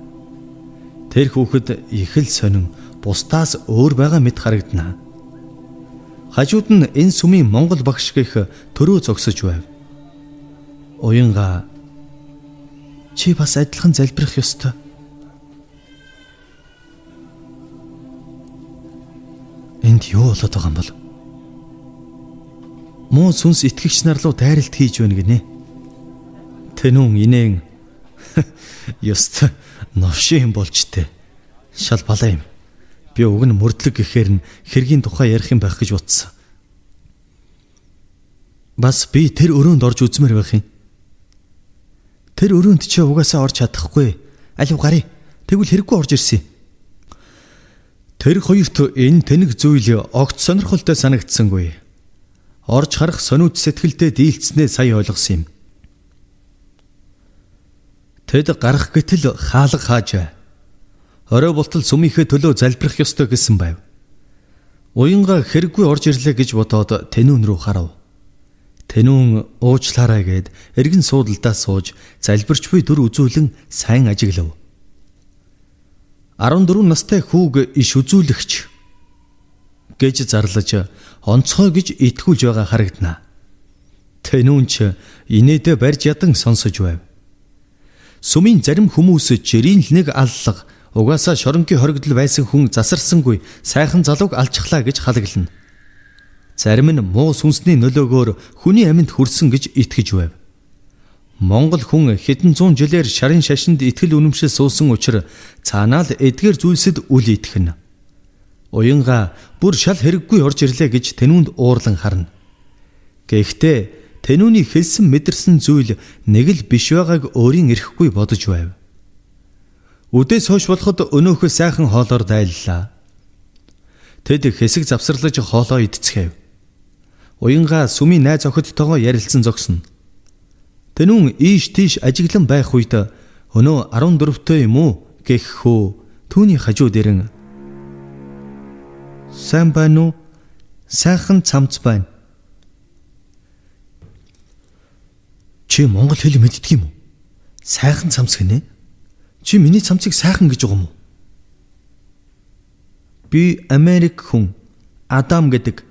Тэр хүүхэд их л сонин, бусдаас өөр байгаа мэт харагдана. Хажууд нь энэ сүмийн Монгол багш гэх төрөө зогсож байв. Уянга чи бас адилхан залбирах ёстой. Энд юу болоод байгаа юм бол? Муу сүнс итгэгч нар руу дайралт хийж байна гинэ. Тэнүүн инээн ёст новшин болчтой. Шал балаа юм. Би уг нь мөрдлөг гэхээр нь хэргийн тухай ярих юм байх гэж бодсон. Бас би тэр өрөөнд орж үзмээр байх юм. Тэр өрөөнд чи угаасаа орж чадахгүй. Алив гарыг. Тэгвэл хэрэггүй орж ирсэн. Тэр хоёрт энэ тэнэг зүйл огт сонирхолтой санагдсангүй. Орж харах сониуд сэтгэлдээ дийлцснээ сая ойлгосон юм. Тэд гарах гэтэл хаалга хаажаа. Орой болтол сүмийнхээ төлөө залбирах ёстой гэсэн байв. Уянга хэрэггүй орж ирлээ гэж бодоод Тэнүүн рүү харав. Тэнүүн уучлаарай гэд эргэн суудалдаа сууж залбирч буй дүр үзүүлэн сайн ажиглав. 14 настай хүүг иш үзүүлэгч гэж зарлаж онцгой гэж итгүүлж байгаа харагдана. Тэнүүн ч инээдэ барьж ядан сонсож байв. Сүмийн зарим хүмүүс жирийн л нэг аллах угаасаа шоронгийн хоригдол байсан хүн засарсангүй сайхан залууг алчглаа гэж халаглана. Зарим нь муу сүнсний нөлөөгөөр хүний амьд хүрсэн гэж итгэж байв. Монгол хүн хэдэн зуун жилээр шарын шашинд итгэл үнэмшил суусан учраас цаанаа л эдгээр зүйлсэд үл итгэнэ. Уянга бүр шал хэрэггүй орж ирлээ гэж Тэнүүнд уурлан харна. Гэхдээ Тэнүүний хэлсэн мэдэрсэн зүйл нэг л биш байгааг өөрийн эрэхгүй бодож байв. Үдээс хойш болоход өнөөхөө сайхан хоолоор дайллаа. Тэд хэсэг завсарлаж хоолоо идцгээв. Уянга сүмийн найз охидтойгоо ярилцсан зогсно. Тэнүүн ийш тийш ажиглан байх үед өнөө 14-тэй юм уу гэх хөө түүний хажуу дэрэн сайн байна уу? Сайхан цамц байна. Чи монгол хэл мэддэг юм уу? Сайхан цамц гинэ? Чи миний цамцыг сайхан гэж байгаа юм уу? Би Америк хүн Адам гэдэг.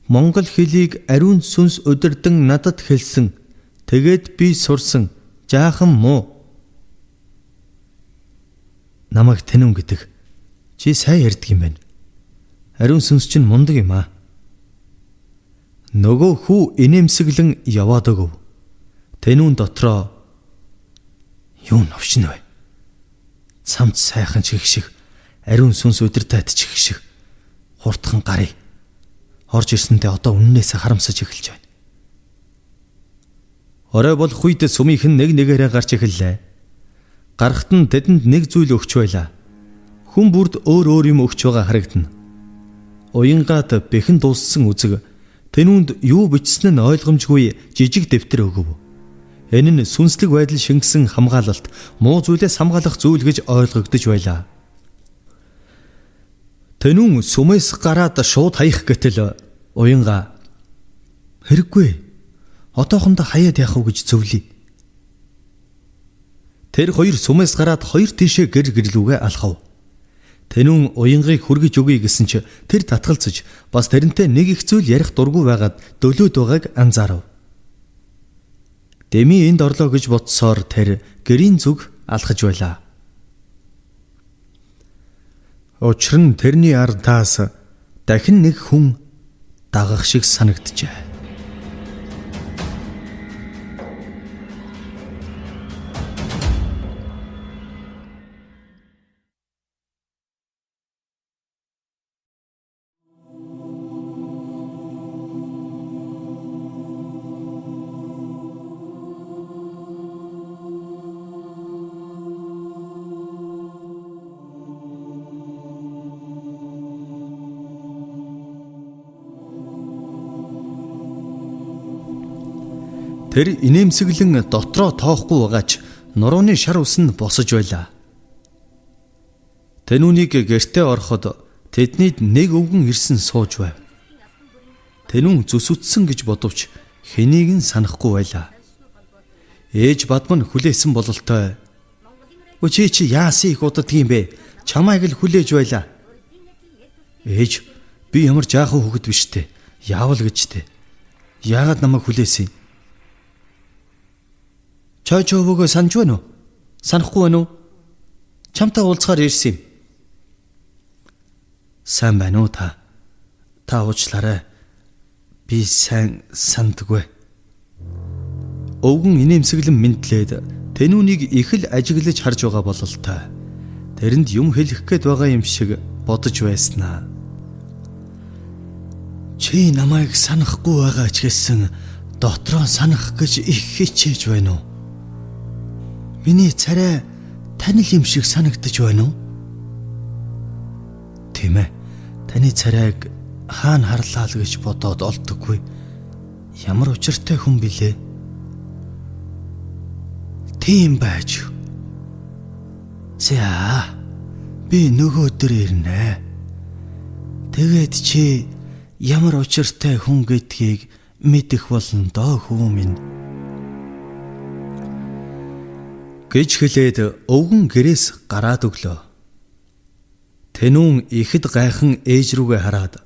Монгол хэлийг ариун сүнс удирдан надад хэлсэн. Тэгээд би сурсан. Жаахан муу. Намайг Тэнүүн гэдэг. Чи сайн ярьдаг юм байна. Ариун сүнс чинь мундаг юм аа. Нөгөө хүү инээмсэглэн яваад өгөв. Тэнүүн дотроо юу новшин вэ? Цамц сайхан чих шиг, ариун сүнс удирдаад чих шиг. Хурдхан гарыг орж ирсэндээ одоо үннээсээ харамсаж эхэлж байна. Орой болох үед сүмийнхэн нэг нэгээрээ гарч эхэллээ. Гарахт нь тэдэнд нэг зүйл өгч байлаа. Хүн бүрд өөр юм өгч байгаа харагдана. Уянгаад бэхэн дууссан үзэг Тэнүүнд юу бичсэн нь ойлгомжгүй жижиг дэвтэр өгөв. Энэ нь сүнслэг байдал шингэсэн хамгаалалт, муу зүйлээс хамгаалах зүйл гэж ойлгогдож байлаа. Тэнүүн сүмээс гараад шууд хаях гэтэл уянга хэрэггүй. Одоохондоо хаяад яах вэ гэж зөвлөе. Тэр хоёр сүмээс гараад хоёр тишээ гэр гэрлүүгээ алхав. Тэнүүн уянгыг хүргэж өгье гэсэн ч тэр татгалзаж бас тэрнтэй нэг их зүйл ярих дургүй байгаад дөлөөд байгааг анзаарав. Дэми энд орлоо гэж бодсоор тэр гэрийн зүг алхаж байлаа. Учир нь тэрний ардаас дахин нэг хүн дагах шиг санагджээ. Тэр инээмсэглэн дотроо тоохгүй байгаач нурууны шар ус нь босож байлаа. Тэнүүнийг гэртээ ороход тэднийд нэг өвгөн ирсэн сууж байв. Тэнүүн зүсүтсэн гэж бодовч хэнийг нь санахгүй байлаа. Ээж бадман хүлээсэн бололтой. Өчи чи яасан их уддаг юм бэ? Чамайг л хүлээж байлаа. Ээж би ямар жаахан хөхөд биш те. Яавал гэжтэй. Яагаад намайг хүлээсэн? Чойч өвгөө санаж байна уу? Санахгүй байна уу? Чамтай уулзахаар ирсэн юм. Сайн байна уу та? Та уучлаарай. Би сайн сандгүй. Өвгөн инээмсэглэн мэдлээд Тэнүүнийг их л ажиглаж харж байгаа бололтой. Тэрэнд юм хэлэх гээд байгаа юм шиг бодож байснаа. Чи намайг санахгүй байгаа ч гэсэн дотроо санах гэж их хичээж байна уу? Миний царай танил юм шиг санагдаж байна уу? Тийм ээ. Таны царайг хаана харлаа л гэж бодоод олдоггүй. Ямар учиртай хүн билээ? Тийм байж. За би нөгөө өдөр ирнэ. Тэгээд чи ямар учиртай хүн гэдгийг мэдэх болно доо хүү минь. Гэж хэлээд өвгөн гэрээс гараад өглөө. Тэнүүн ихэд гайхан ээж рүүгээ хараад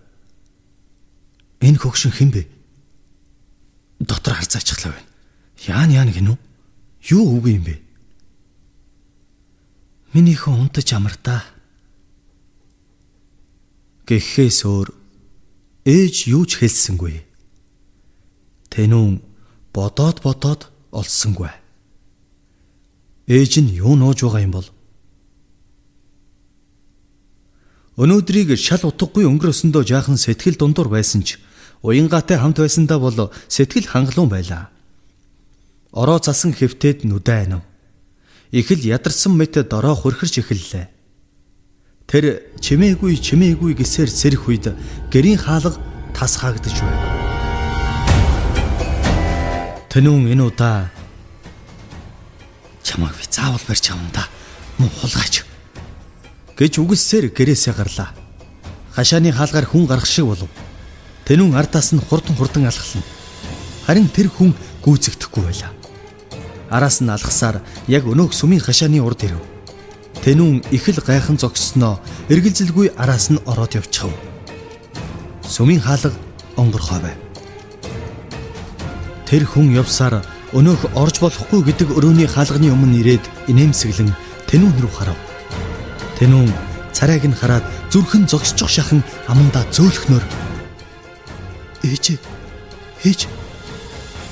Энэ хөгшин хэн бэ? Дотор харцаачлаа байна. Яан гинүү? Юу үг юм бэ? Миний хүн унтаж амартаа. Гэхээс өөр ээж юу ч хэлсэнгүй. Тэнүүн бодоод олсонгүй. Ээж нь юу нууж байгаа юм бол? Өнөөдрийг шал утгагүй өнгөрөөсөндөө жаахан сэтгэл дундуур байсан ч уянгаатай хамт байсандаа бол сэтгэл хангалуун байлаа. Ороо засан хэвтээд нүдэ айнав. Их л ядарсан мэт дороо хөрхөрч эхэллээ. Тэр чимээгүй гэсээр сэрэх үед гэрийн хаалга тас хаагдаж байв. Тэнүүн энэ удаа чамайг би заавал барьж авна да. Мөн хулгайч гэж үгэлсээр гэрээсээ гарлаа. Хашааны хаалгаар хүн гарах шиг болов. Тэнүүн ардаас нь хурдан алхална. Харин тэр хүн гүйцэгдэхгүй байлаа. Араас нь алхасаар яг өнөөх сүмийн хашааны урд ирэв. Тэнүүн их л гайхан зогссноо эргэлзэлгүй араас нь ороод явчихав. Сүмийн хаалга онгорхой байв. Тэр хүн явсаар өнөөх орж болохгүй гэдэг өрөөний хаалганы өмнө ирээд инээмсэглэн Тэнүүн рүү харав. Тэнүүн царайг нь хараад зүрхэн зогсчих шахан амандаа зөөлхнөр ээж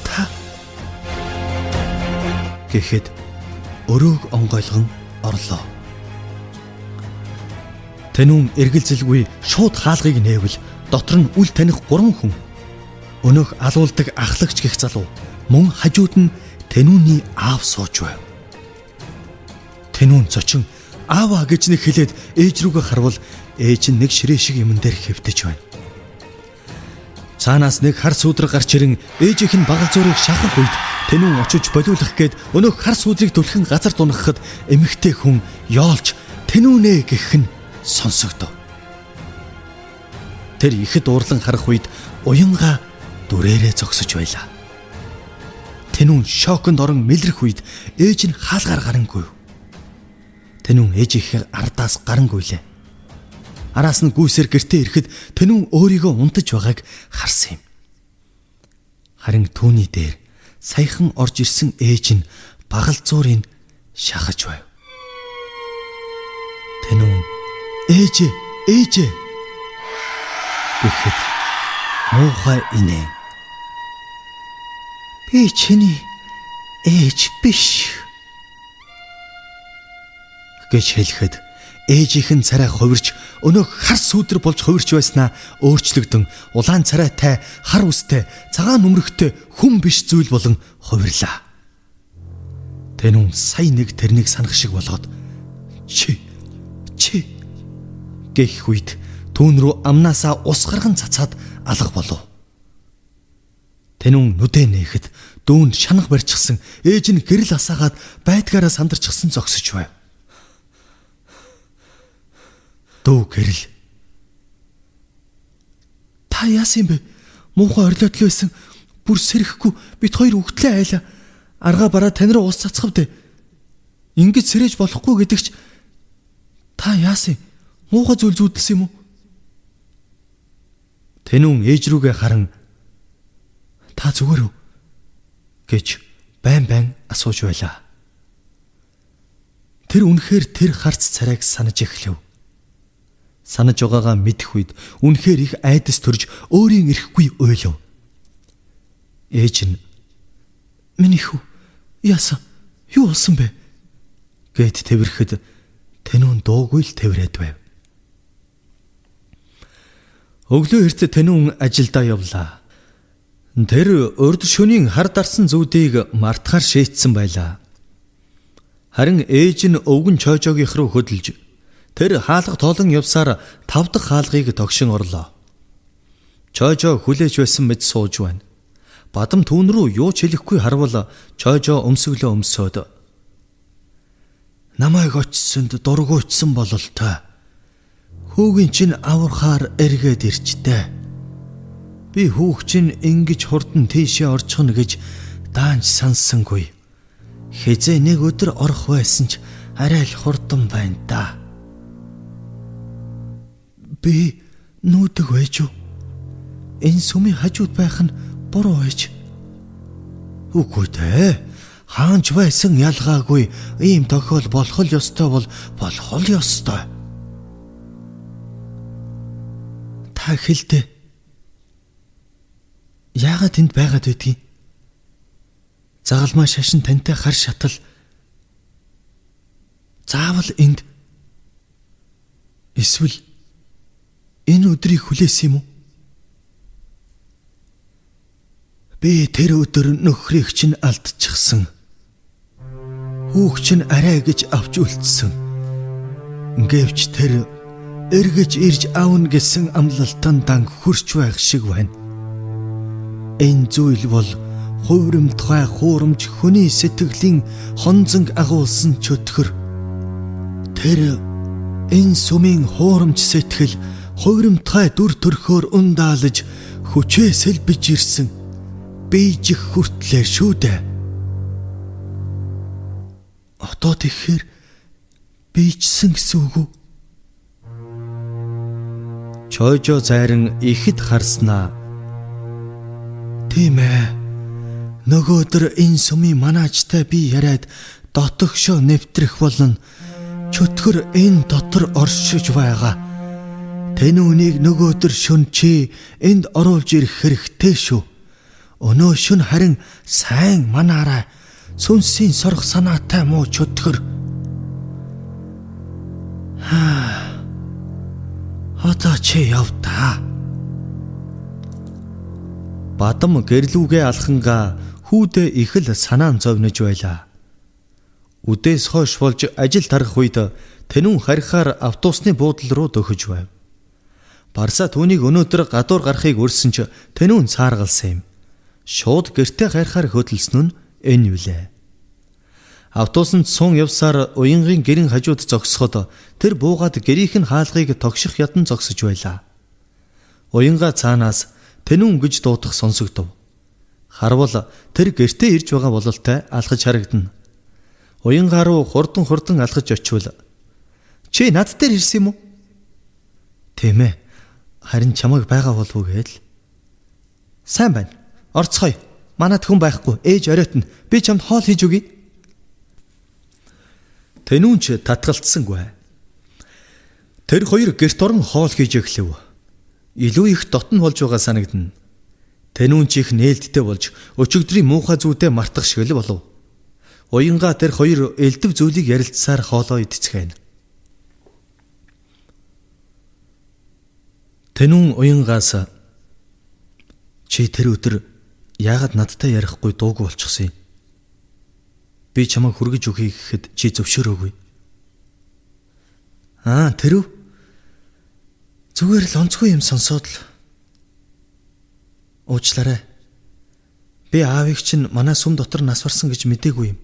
та гэхэд өрөөг онгойлгон орлоо. Тэнүүн эргэлзэлгүй шууд хаалгыг нээвэл дотор нь үл таних 3 хүн. Өнөөх алуулдаг ахлагч гих залуу мөн хажууд нь Тэнүүний аав сууж байв. Тэнүүн зочин ааваа гэж нэг хэлээд ээж рүүгээ харвал ээж нь нэг ширээ шиг юмн дээр хэвтэж байна. Цаанаас нэг хар сүүдрэг гарч ирэн ээжийнх нь багал зуурыг шахах үед Тэнүүн очиж болиулах гээд өнөөх хар сүүдрийг түлхэн газар дунахад эмэгтэй хүн яолч Тэнүүнэ гэх нь сонсогдов. Тэр ихэд уурлан харах үед уянга дүрээрээ зогсож байлаа. Тэнүүн шоконд орон мэлрэх үед ээж нь хаалгаар гарангүй. Тэнүүн ээжийнхээ ардаас гарангуйлээ. Араас нь гүйсээр гэртээ ирэхэд Тэнүүн өөрийгөө унтаж байгааг харсан юм. Харин түүний дээр саяхан орж ирсэн ээж нь багал зуурыг шахаж байв. Тэнүүн ээж гэхэд муухай инээ. Би чиний ээж биш гэж хэлэхэд ээжийнх нь царай хувирч өнөөх хар сүүдэр болж хувирч байснаа өөрчлөгдөн улаан царайтай хар үстэй цагаан нүмерхтэй хүн биш зүйл болон хувирлаа. Тэнүүн сая нэг тэрнийг санах шиг болоод чи гэх үед түүн рүү амнаасаа ус гарган цацаад алга болов. Тэнүүн нүдэ нээхэд дүүнд шанах барьчихсан ээж нь гэрэл асаагаад байдгаараа сандарчихсан зогсож байв. Дүү гэрэл. Та яасан бэ? Муухай орлоод л байсан. Бүр сэрэхгүй бид хоёр үгтлээ айлаа. Аргаа бараа тань руу ус цацгав дээ. Ингэж сэрэж болохгүй гэдэгч та яасан? Муухай зүйл зүүдэлсэн юм уу? Тэнүүн ээж рүүгээ харан та зүгээр үү гэж байн асууж байлаа. Тэр үнэхээр тэр харц царайг санаж эхлэв. Санаж байгаагаа мэдэх үед үнэхээр их айдас төрж өөрийн ирэхгүй ойлов. Ээж нь миний хүү яасан? Юу болсон бэ? Гэт тэрхэд Тэнүүн дуугүй л тэрвэрэд байв. Өглөө эрт Тэнүүн ажилдаа явлаа. Тэр урд шөнийн хар дарсан зүүдийг мартахаар шийдсэн байлаа. Харин ээж нь өвгөн чойжоогийнх руу хөдөлж тэр хаалга тоолон явсаар 5 дахь хаалгыг тогшин орлоо. Чойжо хүлээж байсан мэд сууж байна. Бадам түүн рүү юу ч хэлэхгүй харвал чойжо өмсөд намайг очсонд дургуйтсан бололтой. Хүүгийн чинь аврахаар эргээд ирчтэй. Би хүүг чинь ингэж хурдан тийшээ орчихно гэж даанч санссангүй. Хизээ нэг өдөр орох байсан ч арай л хурдан байна да. Би нүүдэг байж юу? энэ сүмийн хажууд байх нь буруу байж. Үгүй дээ. Хаанч байсан ялгаагүй ийм тохиол болох л ёстой бол болох л ёстой. Та хэлдэ. Яагаад энд байгаад байдгийг? Загалмай шашин тантай хар шатал. Заавал энд. Эсвэл энэ өдрийг хүлээсэн юм уу? Би тэр өдөр нөхрийг чинь алдчихсан. Хүүг чинь арай гэж авч үлдсэн. Гэвч тэр эргэж ирж аавна гэсэн амлалтанд дан хурч байх шиг байна. Энэ зүйл бол хувирамтгай хуурамч хүний сэтгэлийн хонзонг агуулсан чөтгөр. Тэр энэ сүмийн хуурамч сэтгэл хувирамтгай дүр төрхөөр ундаалж хүчээ сэлбэж ирсэн бийжих хүртлээ шүү дээ. Одоо тэгэхээр бийжсэн гэсэн үг үү? Чойжо зайран ихэд харснаа. Тийм ээ. Нөгөөдөр энэ сүмийн манаажтай би яриад дотогшоо нэвтрэх болно. Чөтгөр энэ дотор оршиж байгаа. Тэнүүнийг нөгөөдөр шөн чи энд оруулж ирэх хэрэгтэй шүү. Өнөө шөн харин сайн манаарай. Сүнсийн сорох санаатай муу чөтгөр. Одоо чи явдаа. Бадам гэрлүүгээ алхангаа хүүдээ их л санаан зовнож байлаа. Үдээс хойш болж ажил тарах үед тэнүүн харихаар автобусны буудлын руу дөхөж байв. Барса түүнийг өнөөдөр гадуур гарахыг өрсөн ч тэнүүн цааргалсан юм. Шууд гэртээ харихаар хөдөлсөн нь энэ үлээ. Автобусанд сун явсаар уянгийн гэрийн хажууд зогсоход тэр буугаад гэрийнх нь хаалгыг тогших ядан зогсож байлаа. Уянга цаанаас тэнүүн гэж дуудах сонсогдов. Харвал тэр гэртээ ирж байгаа бололтой алхаж харагдана. Уянгаа руу хурдан алхаж очивол чи над дээр ирсэн юм уу? Тийм ээ. Харин чамайг байгаа болов уу гээл. Сайн байна. Орцгоё. Манад хүн байхгүй. Ээж оройтно. Би чамд хоол хийж өгье. Тэнүүн ч татгалцсангүй. Тэр хоёр гэрт орон хоол хийж эхлэв. Илүү их дотн болж байгаа санагдана. Тэнүүн ч их нээлттэй болж өчигдрийн муухай зүйдээ мартах шиг л болов. Уянга тэр хоёр элдв зүйлийг ярилцсаар хоолоо идцгээв. Тэнүүн уянгаас чи тэр өдөр яагаад надтай ярихгүй дуугүй болчихсон юм? Би чамайг хүргэж өгье гэхэд чи зөвшөөрөөгүй. Тэр үү? Зүгээр л онцгүй юм сонсоод л. Уучлаарай. Би аавыг чинь манай сүм дотор нас барсан гэж мэдээгүй юм.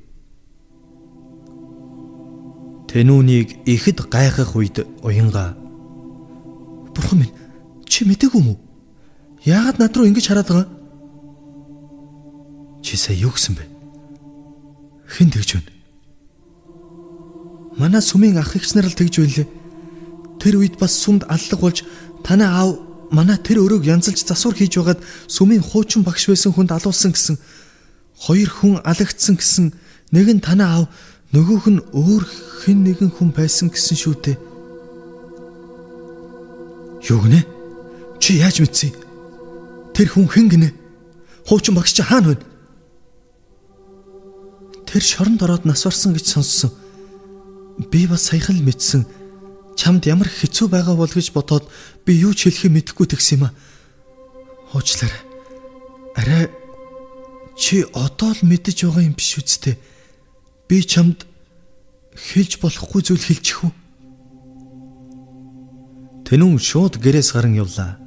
Тэнүүнийг ихэд гайхах үед уянга. Бурхан минь, чи мэдээгүй юм уу? Яагаад над руу ингэж хараад байгаа? Чи сая юу гэсэн бэ? Хэн тэгж байна? Манай сүмийн ах эгч нар л тэгж байлээ. Тэр үед бас сүмд аллах болж танай аав манай тэр өрөөг янзалж засвар хийж байгаад сүмийн хуучин багш байсан хүнд алуулсан гэсэн. Хоёр хүн алагдсан гэсэн. Нэг нь танай аав, нөгөөх нь өөр хэн нэгэн хүн байсан гэсэн шүү дээ. Юу гинэ? Чи яаж мэдсэн? Тэр хүн хэн гинэ? Хуучин багш чи хаана вэ? Тэр шоронд ороод нас барсан гэж сонссон. Би бас саяхан л мэдсэн. Чамд ямар хэцүү байгаа бол гэж бодоод би юу ч хэлэхээ мэдэхгүй тэгсэн юм аа. Уучлаарай. Арай чи одоо л мэдэж байгаа юм биш үсттэй. Би чамд хэлж болохгүй зүйл хэлчих үү? Тэнүүн шууд гэрээс гарan явлаа.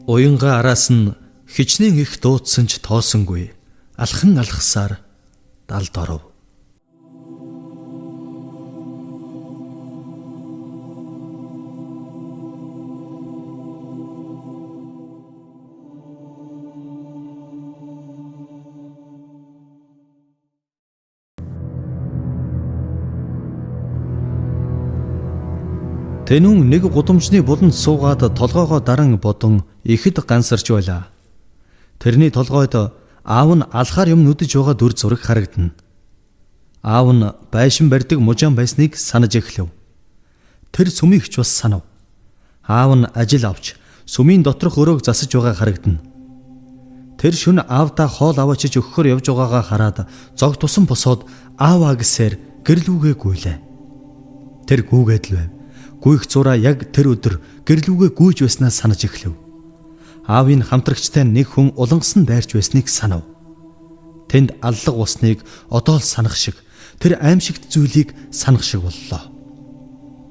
Уянга араас нь хичнээн их дуудсан ч тоосонгүй. Алхан алхасаар далд оров. Тэнүүн нэг гудамжны буланд суугаад толгоогоо даран бодон ихэд гансарч байлаа. Тэрний толгойд аав нь алхаар юм нүдэж байгаа дүр зураг харагдана. Аав нь байшин барьдаг мужаан байсныг санаж эхлэв. Тэр сүмийгч бас санав. Аав нь ажил авч сүмийн доторх өрөөг засаж байгаа харагдана. Тэр шөнө аавдаа хоол аваачиж өгөхөр явж байгаагаа хараад зог тусан босоод ааваа гэсээр гэрлүүгээ гуйлаа. Тэр гүүгээд л байв. Гүйх зураа яг тэр өдөр гэрлүүгээ гүйж байснаа санаж эхлэв. Аавын хамтрагчтай нэг хүн улангасан дайрч байсныг санав. Тэнд аллах усныг одоо л санах шиг, тэр аимшигт зүйлийг санах шиг боллоо.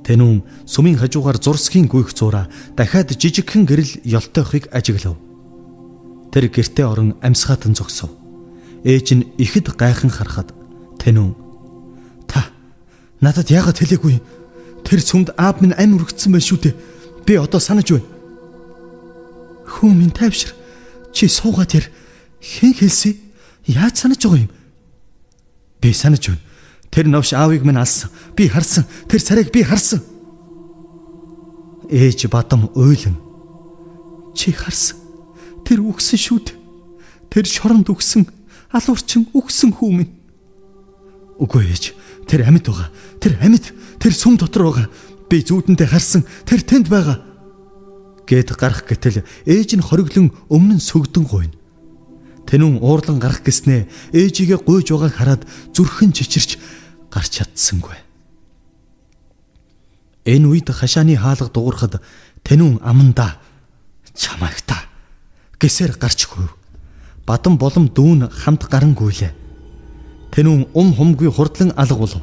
Тэнүүн сүмийн хажуугаар зурсхийн гүйх зураа дахиад жижигхэн гэрэл ёлтойхыг ажиглав. Тэр гэртээ орон амьсгаатан зогсов. Ээж нь ихэд гайхан харахад Тэнүүн "Та надад яагаад хэлээгүй? Тэр сүмд аав минь амь үргэцсэн байх шүү дээ. Би одоо санаж байна." "Хүү минь тайвшир. Чи суугаад яар. Хэн хэлсэн? Яаж санаж байгаа юм?" "Би санаж байна. Тэр новш аавыг минь алсан. Би харсан. Тэр царайг би харсан." Ээж бадам уйлан "Чи харсан? Тэр үгсэн шүү дээ. Тэр шоронд үгсэн, алуурчин үгсэн хүү минь." "Үгүй ээж, тэр амьд байгаа. Тэр амьд. Тэр сүм дотор байгаа. Би зүүдэндээ харсан. Тэр тэнд байгаа." Гэт гарах гэтэл ээж нь хориглон өмнө нь сүгдэн гуйна. Тэнүүн уурлан гарах гэснээ ээжигээ гуйж байгааг хараад зүрхэн чичирч гарч чадсангүй. Энэ үед хашааны хаалга дуурахад Тэнүүн амандаа "Чамайг та" гэсээр гарч хөөв. Бадам болом дүүн хамт гаран гуйлаа. Тэнүүн хумгүй хурдлан алга болов.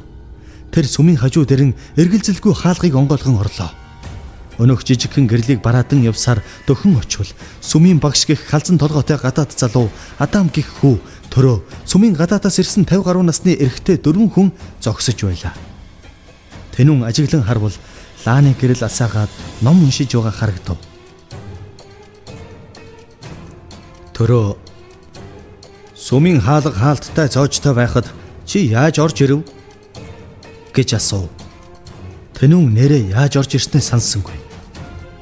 Тэр сүмийн хажуу дэрэн эргэлзэлгүй хаалгыг онгойлгон орлоо. Өнөөх жижигхэн гэрлийг бараадан явсаар дөхөн очвол сүмийн багш гих халзан толгойтой гадаад залуу Адам гих хүү төрөө сүмийн гадаадаас ирсэн 50 гаруй насны эрэгтэй 4 хүн зогсож байлаа. Тэнүүн ажиглан харвал лааны гэрэл асаагаад ном уншиж байгаа харагдав. Төрөө сүмийн хаалга хаалттай зоожтой байхад чи яаж орж ирэв гэж асуув. Тэнүүн нэрээ яаж орж ирснээ санссангүй.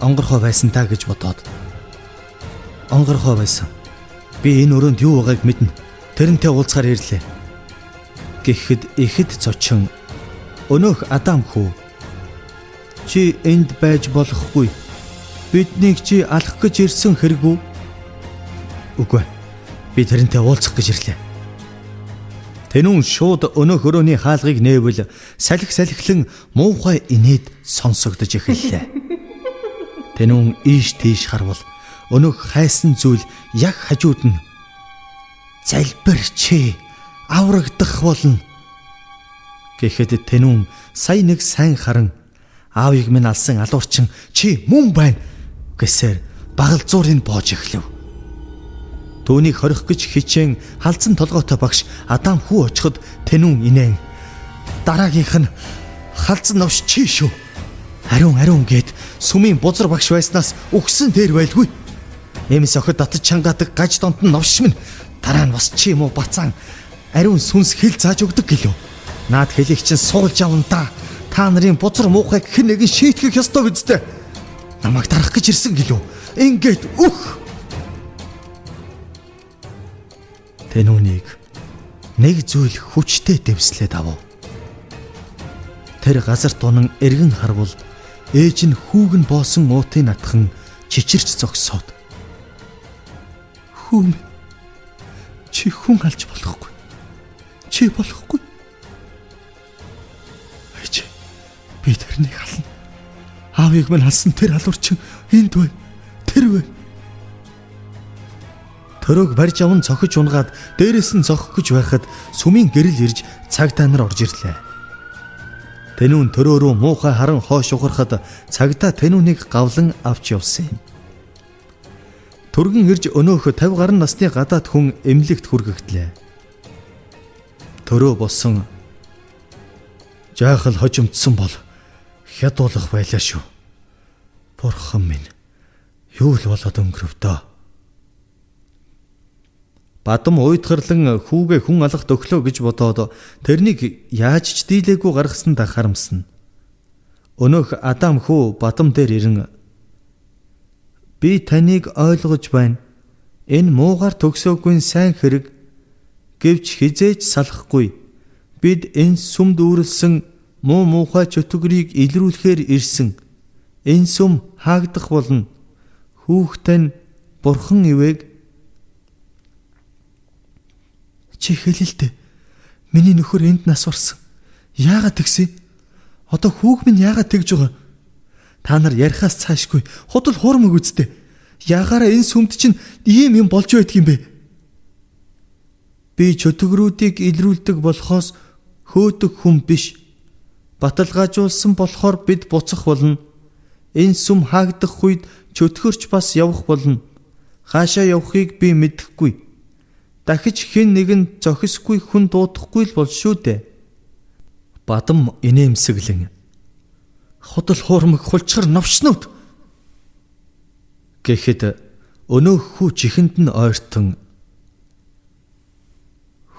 Онгорхой байсан та гэж бодоод. Онгорхой байсан. Би энэ өрөөнд юу байгааг мэднэ. Тэрнтэй уулзахаар ирлээ. Гэхэд ихэд цочин өнөөх Адам хүү. Чи энд байж болохгүй. Биднийг чи алах гэж ирсэн хэрэггүй. Үгүй. Би тэрнтэй уулзах гэж ирлээ. Тэнүүн шууд өнөөх өрөөний хаалгыг нээвэл салхилан муухай инээд сонсогдож эхэллээ. Тэнүүн ийш тийш харвал өнөөх хайсан зүйл яг хажууд нь "Залбир чи аврагдах болно" гэхэд Тэнүүн сая нэг сайн харан "Аавыг минь алсан алуурчин чи мөн байна" гэсээр багалзуурыг боож эхлэв. Түүнийг хорих гэж хичээн халзан толгойтой багш Адам хүү очиход Тэнүүн инээн "Дараагийнх нь халзан новш чи шүү. Ариун гээд сүмийн бузар багш байснаас өгсөн дээр байлгүй. Эмс охид татж чангаадаг гаж донт нь новш минь дараа нь бас чи юм уу бацаан ариун сүнс хэл зааж өгдөг гэлөө. Наад хэлийг чинь суулж авна да. Та нарын бузар муухайг хэн нэгэн шийтгэх ёстой биз дээ. Намайг дарах гэж ирсэн гэлөө. Ингээд үх." Тэнүүнийг нэг зүйл хүчтэй дэвслээд авав. Тэр газар дунан эргэн харвал ээж нь хүүг нь боосон уутын натхан чичирч зогсоод "Хүү минь, чи хүн алж болохгүй. Чи болохгүй. Ээж, би тэрнийг хална. Аавыг минь алсан тэр алуурчин энд байна. Тэр байна." Төрөөг барьж аван цохиж унгаад дээрээс нь зохих гэж байхад сүмийн гэрэл ирж цагдаа нар орж ирлээ. Тэнүүн төрөө рүү муухай харан хойш ухрахад цагдаа Тэнүүнийг гавлан авч явсан юм. Түргэн ирж өнөөх 50 гаруй насны гадаад хүн эмнэлэгт хүргэхтлээ. Төрөө болсон жаахал хожимдсан бол хядуулах байлаа шүү. Бурхан минь, юу л болоод өнгөрөв дөө. Бадам уйдгарлан хүүгээ хүн алгад өглөө гэж бодоод тэрнийг яаж ч дийлээгүй гаргасан дахарамсна. Өнөөх Адам хүү бадам дээр ирэн би таныг ойлгож байна. Энэ муугар төгсөөгүй сайн хэрэг гэвч хизээж салахгүй. Бид энэ сүмд үүрлсэн муу муухай чөтгөрийг илрүүлэхээр ирсэн. Энэ сүм хаагдах болно. Хүүхдээ нь бурхан ивэг. Чи хэлэлтэй. Миний нөхөр энд нас барсан. Яагаад тэгсэн? Одоо хүүг минь яагаад тэгж байгаа? Та нар ярихаас цаашгүй худал хуурмаг үсттэй. Яагаараа энэ сүмд чинь ийм юм болж байдаг юм бэ? Би чөтгөрүүдийг илрүүлдэг болохоос хөөдөг хүн биш. Баталгаажуулсан болохоор бид буцах болно. Энэ сүм хаагдах үед чөтгөрч бас явах болно. Хаашаа явахыг би мэдэхгүй. Дахиж хэн нэгэн зохисгүй хүн дуудахгүй л бол шүү дээ. Бадам инээмсэглэн худал хуурмаг хулчгар новчнууд гэхэд өнөөх хүү чихэнд нь ойртон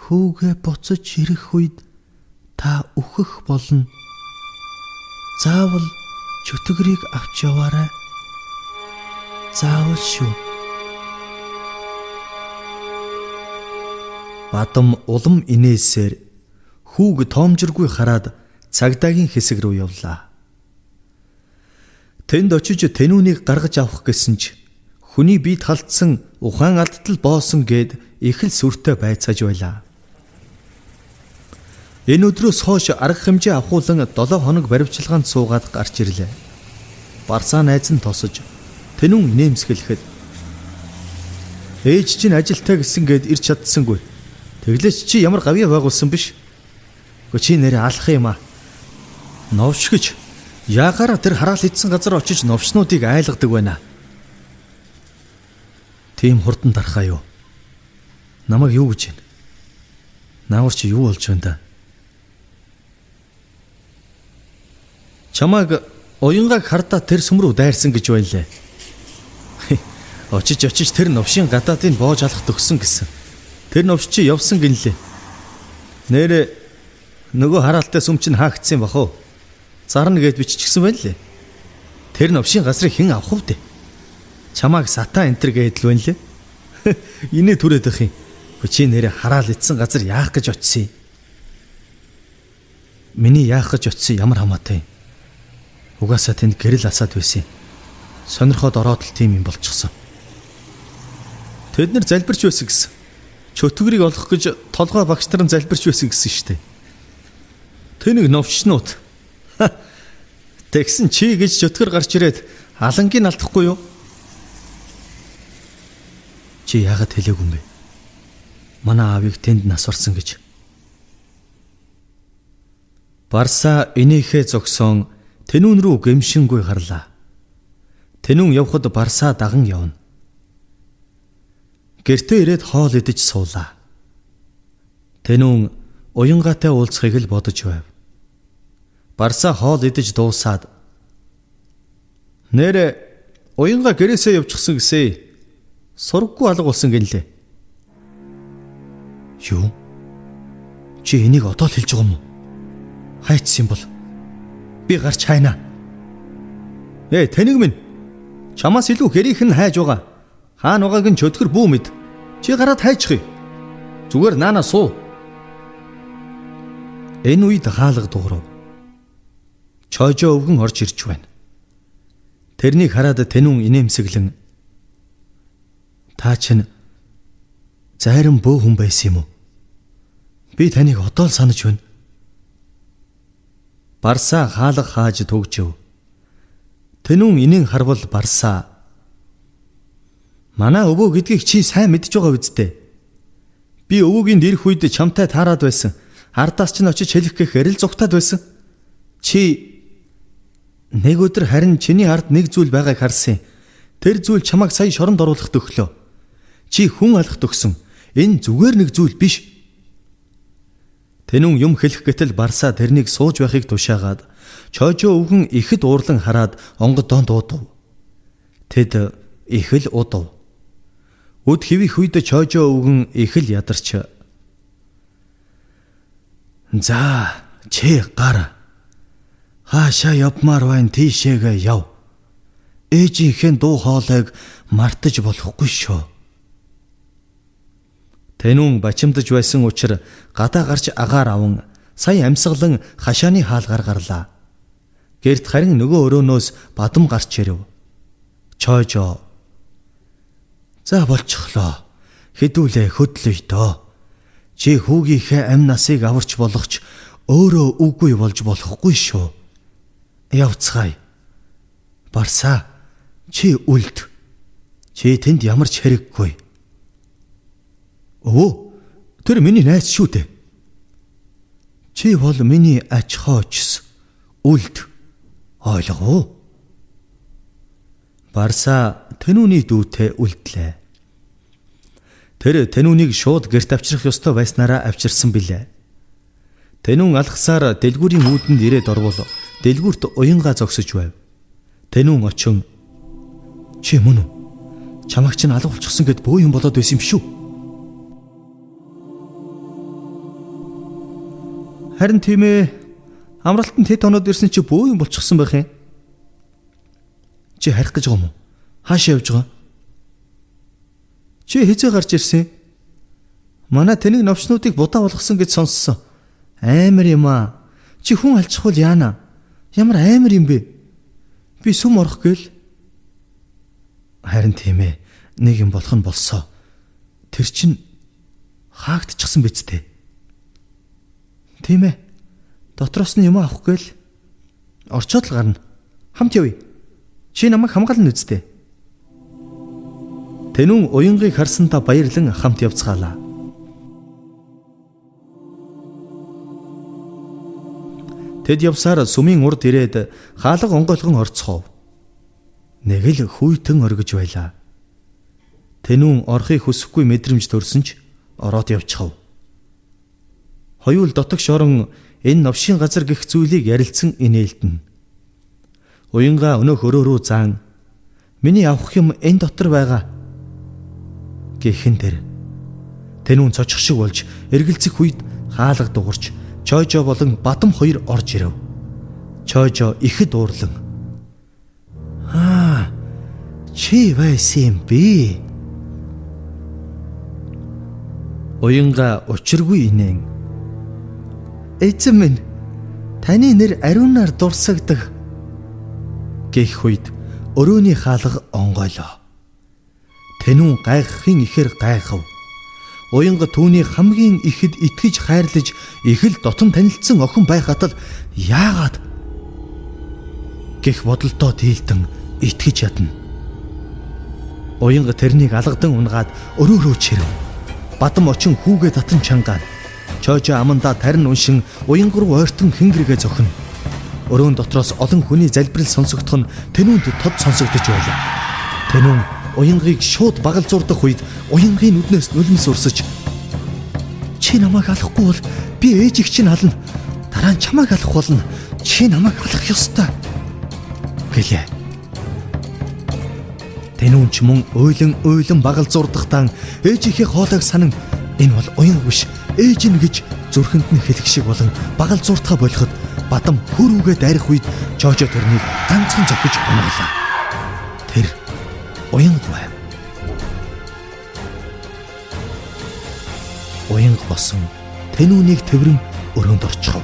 хүүгээ буцаж ирэх үед та үхэх болно. Заавал чөтгөрийг авч яваарай. Заавал шүү. Бадам улам инээсээр хүүг тоомжиргүй хараад цагдаагийн хэсэг рүү явлаа. Тэнд очиж тэнүүнийг гаргаж авах гэсэн ч хүний биед халтсан ухаан алдтал боосон гэд их л сүртэй байцааж байлаа. Энэ өдрөөс хойш арга хэмжээ авахуулан 7 хоног баривчилгаанд суугаад гарч ирлээ. Барсаа найз нь тосож тэнүүн нэмсгэлэхэд ээж чинь ажилтаа гэсэн гэд ирч чадсангүй. Тэглээч чи ямар гавьяа байгуулсан биш. Чи нэрээ алах юм аа. Новш гэж яагаараа тэр хараал идсэн газар очиж новшнуудыг айлгадаг байна. Тийм хурдан дарахаа юу? Намайг юу гэж байна? Наавар чи юу болж байна да? Чамайг уянгааг хардаа тэр сүм рүү дайрсан гэж байлаа. Очиж тэр новшийн гадаадыг боож алах төгсөн гэсэн. Тэр новш чи явсан гинлээ. Нэрээ нөгөө хараалтай сүм чинь хаагдсан бах уу? Зарна гэд биччихсэн байна лээ. Тэр новшийн газрыг хэн авах вэ? Чамааг сатан энтер гэдэл байна лээ. Инээ түрээд ах юм. Чи нэрээ хараал идсэн газар яах гэж очив? Миний яах гэж очив ямар хамаатай юм? Угаасаа тэнд гэрэл асаад байсан. Сонирхоод ороод л тийм юм болчихсон. Тэд нар залбирч байсан гэсэн. Чөтгөрийг олох гэж толгой багш нар нь залбирч байсан гэсэн штэ. Тэнийг новчнууд. Тэгсэн чи гэж чөтгөр гарч ирээд алангийн алдахгүй юу? Чи яагаад хэлээгүй юм бэ? Манай аавыг тэнд нас барсан гэж. Барсаа энийхээ зогсоон тэнүүн рүү гэмшингүй гарлаа. Тэнүүн явхад барсаа даган явна. Гэртээ ирээд хоол идэж суулаа. Тэнүүн уянгаатай уулзахыг л бодож байв. Барсаа хоол идэж дуусаад нэрэ уянгаа гэрээсээ явчихсан гэсэ. Сурггүй алга болсон гинлээ. Юу? Чи энийг одоо л хэлж байгаа юм уу? Хайцсан бол би гарч хайнаа. Танийг минь чамаас илүү гэрийнх нь хайж байгаа. Хаана байгааг нь чөтгөр бүү мэд. Чи гараад хайчихъя. Зүгээр наана суу. Энэ үед хаалга дуурав. Чойжоо өвгөн орж ирж байна. Тэрнийг хараад тэнүүн инээмсэглэн та чинь зайран бөө хүн байсан юм уу? Би таныг одоо л санаж байна. Барсаа хаалга хааж төгжөв. Тэнүүн инэн харвал барсаа манай өвөө гэдгийг чи сайн мэдж байгаа үсттэй. Би өвөөгийн дэрх үед чамтай таарад байсан. Ардаас ч очиж хэлэх гэхээр л зүгтаад байсан. Чи нэг өдөр харин чиний ард нэг зүйл байгааг харсан. Тэр зүйл чамайг сая шоронд оруулахад өглөө. Чи хүн алхад өгсөн. Энэ зүгээр нэг зүйл биш. Тэнүүн юм хэлэх гэтэл барсаа тэрнийг сууж байхыг тушаагаад чойжоо өвгөн ихэд уурлан хараад онгодон дуудав. Тэд их л удав. Өд хэвих үед чойжоо өвгөн их л ядарч за чи гар Хаашаа явмаар байна, тийшээгээ яв. Ээжийнхээ дуу хоолойг мартаж болохгүй шүү. Тэнүүн бачимдаж байсан учраас гадаа гарч агаар аван сая амьсгалан хашааны хаалгаар гарлаа. Гэрт харин нөгөө өрөөнөөс бадам гарч ирэв. Чойжоо. За болчихлоо. Хэдүүлээ хөдлөй дөө. Чи хүүгийнхээ амь насыг аварч болохч өөрөө үгүй болж болохгүй шүү. Явцгаая. Барсаа. Чи үлд. Чи тэнд ямар ч хэрэггүй. Өө, тэр миний найз шүү дээ. Чи бол миний ач хооч. Үлд. Ойлгов? Барсаа Тэнүүний дүүтэй үлдлээ. Тэр Тэнүүнийг шууд гэрт авчрах ёстой байснараа авчирсан билээ. Тэнүүн алхасаар дэлгүүрийн үүдэнд ирээд орвол дэлгүүрт уянгаа зогсож байв. Тэнүүн очин чи мөн үү? Чамайг чинь алга болчихсон гэд бөө юм болоод байсан юм шүү. Харин тийм ээ. Амралтанд хэд хоноод ирсэн чи бөө юм болчихсон байх юм. Чи харих гэж байгаа юм уу? Хаашаа явж байгаа? Чи хэзээ гарч ирсэн? Манай тэнэг новчнуудыг будаа болгосон гэж сонссон. Амар юм аа. Чи хүн алчихвал яана? Ямар амар юм бэ? Би сүм орох гээл. Харин тийм ээ. Нэг юм болох нь болсоо. Тэр чин хаагдчихсан биз дээ. Тийм ээ. Дотроос нь юм авах гээл. Орчоод л гарна. Хамт явъя. Чи намайг хамгаална үсттэй. Тэнүүн уянгийг харсантаа баярлан хамт явцгаалаа. Тэд явсаар сүмийн урд ирээд хаалга онгойлгон орцгов. Нэг л хүйтэн оргиж байлаа. Тэнүүн орохыг хүсэхгүй мэдрэмж төрсөн ч ороод явчихав. Хоёул дотогш орон энэ новшийн газар гэх зүйлийг ярилцсан инээлтэн. Уянгаа өнөөх өрөөрөө заан миний авах юм энэ дотор байгаа гэхэн тэр Тэнүүн цочих шиг болж эргэлзэх үед хаалга дуурч Чойжо болон Бадам хоёр орж ирэв. Чойжо ихэд уурлан чи байсан юм бэ? Уянга учиргүй инээн эзэн минь таны нэр ариунаар дурсагдаг гэх үед өрөөний хаалга онгойлоо. Тэнүүн гайхахын ихээр гайхав. Уянга түүний хамгийн ихэд итгэж хайрлаж их л дотн танилцсан охин байхад л яагаад гэх бодолдоо дийлдэн итгэж ядна. Уянга тэрнийг алгадан унгаад өрөөрөө чирэв. Бадам очин хүүгээ татан чангаад Чойжо амандаа тарин уншин уянга руу ойртон хингэргээ зохино. Өрөөн дотроос олон хүний залбирал сонсогдох нь Тэнүүнд тод сонсогдож байлаа. Тэнүүн уянгийг шууд багалзуурдах үед уянгийн нүднээс нулимс урсаж чи намайг алахгүй бол би ээжийг чинь ална. Дараа нь чамайг алах болно. Чи намайг алах ёстой гэлээ. Тэнүүн ч мөн ойлон багалзуурдахдаа ээжийнхээ хоолойг санан энэ бол уянг биш ээж нь гэж зүрхэнд нь хэлэх шиг болон багалзууртаа болоход Бадам хөрүүгээ дайрах үед Чойжо тэрнийг ганцхан зогсож оноглоо. Тэр уянг байв. Уянг босон Тэнүүнийг тэврэн өрөөнд орчихов.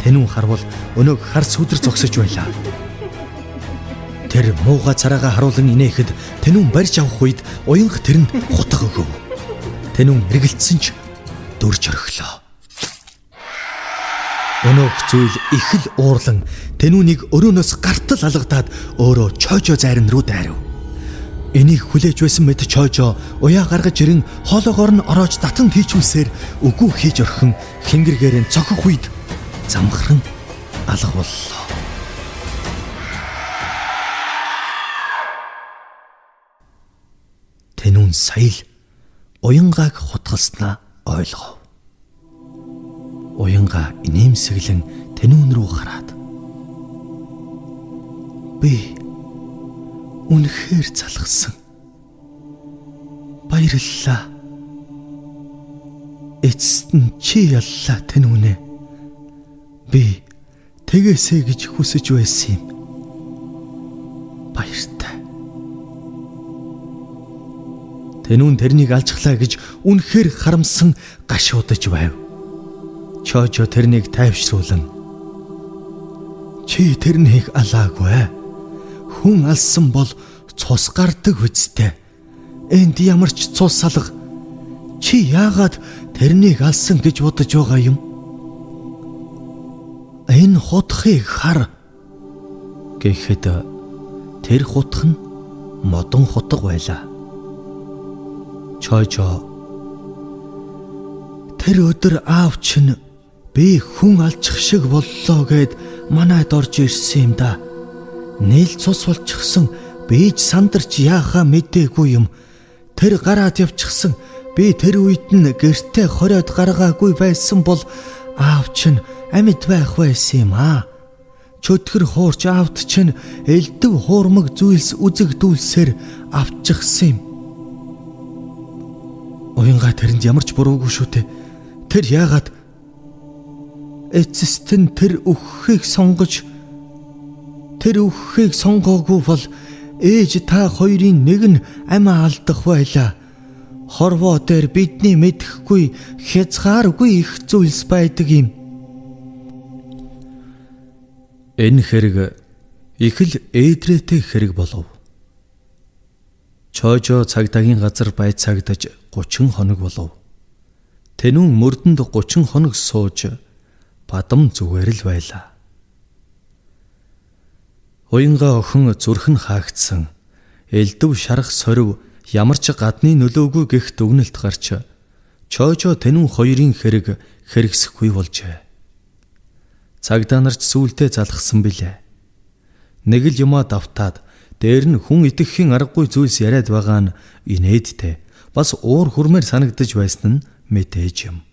Тэнүүн харвал өнөөг хар сүдэр зогсож байлаа. Тэр мууга цараагаа харуулan инээхэд Тэнүүн барьж авах үед уянг тэрэнд хутга өгөв. Тэнүүн эргэлцсэн ч дөрж орхилоо. Өнөөх зүйл их л уурлан Тэнүүнийг өрөөнөөс гартал алгадаад өөрөө Чойжо зайран руу дайрав. Энийг хүлээж байсан мэт Чойжо уяа гаргаж ирэн хоолоогоор нь ороож татан тийчүүлсээр үгүй хийж орхин хингэргээрэн цохох үед замхран алга боллоо. Тэнүүн сая л уянгааг хутгалснаа ойлгов. Уянга инээмсэглэн Тэнүүн рүү хараад би үнэхээр залхсан. Баярлалаа. Эцэст нь чи яллаа Тэнүүнэ. Би тэгээсэй гэж хүсэж байсан юм. Баяртай. Тэнүүн тэрнийг алжглаа гэж үнэхээр харамсан гашуудаж байв. Чожо тэрнийг тайвшруулан чи тэрнийг алаагүй. Хүн алсан бол цус гардаг үсттэй. Энд ямар ч цус салга. Чи яагаад тэрнийг алсан гэж бодож байгаа юм? Энэ хутхыг хар гэхэд тэр хутх нь модон хутга байлаа. Чожо тэр өдөр аав чинь би хүн алчих шиг боллоо гэд манайд орж ирсэн юм да. Нийл цус болчихсон бийж сандарч яахаа мэдээгүй юм. Тэр гараад явчихсан би тэр үед нь гэртээ хориод гаргаагүй байсан бол аав чинь амьд байх байсан юм аа. Чөтгөр хуурч аавд чинь элдэг хуурмаг зүйлс үзэгдүүлсээр авчихсан юм. Уянга тэрэнд ямар ч буруугүй шүү дээ. Тэр яагаад эцэст нь тэр өгөхийг сонгоогүй бол ээж та хоёрын нэг нь амиа алдах байлаа. Хорвоо дээр бидний мэдэхгүй хязгааргүй их зүйлс байдаг юм. Энэ хэрэг их л ээдрээтэй хэрэг болов. Чожо цагдаагийн газар байцаагдаж 30 хоног болов. Тэнүүн мөрдөнд 30 хоног сууж бадам зүгээр л байлаа. Уянга охин зүрх нь хаагдсан. Элдв шарах сорив ямар ч гадны нөлөөгүй гэх дүгнэлт гарч Чожо тэнүүн хоёрын хэрэг хэрэгсэхгүй болжээ. Цагдаа нар ч сүултээ залгсан билээ. Нэг л юмаа давтаад дээр нь хүн итгэхийн аргагүй зүйлс яриад байгаа нь инээдтэй. Бас уур хүрмээр санагдаж байсан нь мэдээж юм.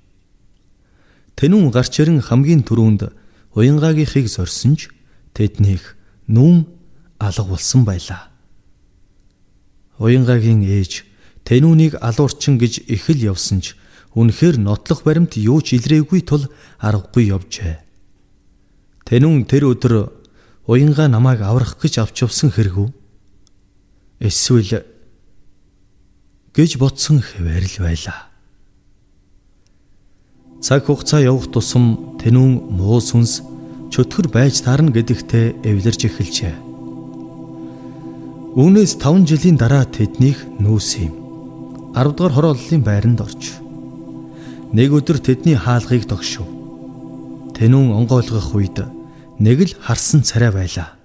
Тэнүүн гарч ирэн хамгийн түрүүнд уянгаагийнхыг зорьсон ч тэднийх нүн алга болсон байлаа. Уянгаагийн ээж тэнүүнийг алуурчин гэж их л явсан ч үнэхээр нотлох баримт юу ч илрээгүй тул аргагүй явжээ. Тэнүүн тэр өдөр уянгаа намайг аврах гэж авч явсан хэрэгүү? Эсвэл гэж бодсон хэвээр л байлаа. Цаг хугацаа явах тусам тэнүүн муу сүнс чөтгөр байж таарна гэдэгтээ эвлэрж эхэлжээ. Үүнээс 5 жилийн дараа тэднийх нүүс юм. 10 дугаар хорооллын байранд орж нэг өдөр тэдний хаалгыг тогшив. Тэнүүн онгойлгох үед нэг л харсан царай байлаа.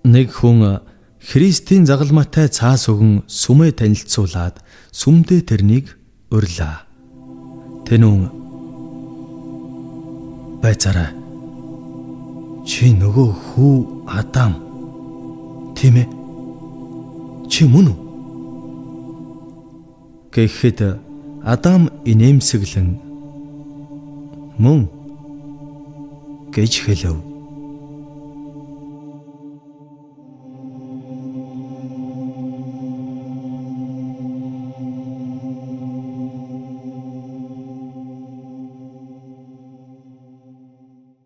Нэг хүн Христийн загалмаатай цаас өгөн сүмээ танилцуулаад сүмдээ тэрнийг урьлаа. Тэнүүн байцаарай. Чи нөгөө хүү Адам тийм ээ? Чи мөн үү? Гэхэд Адам инээмсэглэн мөн гэж хэлв.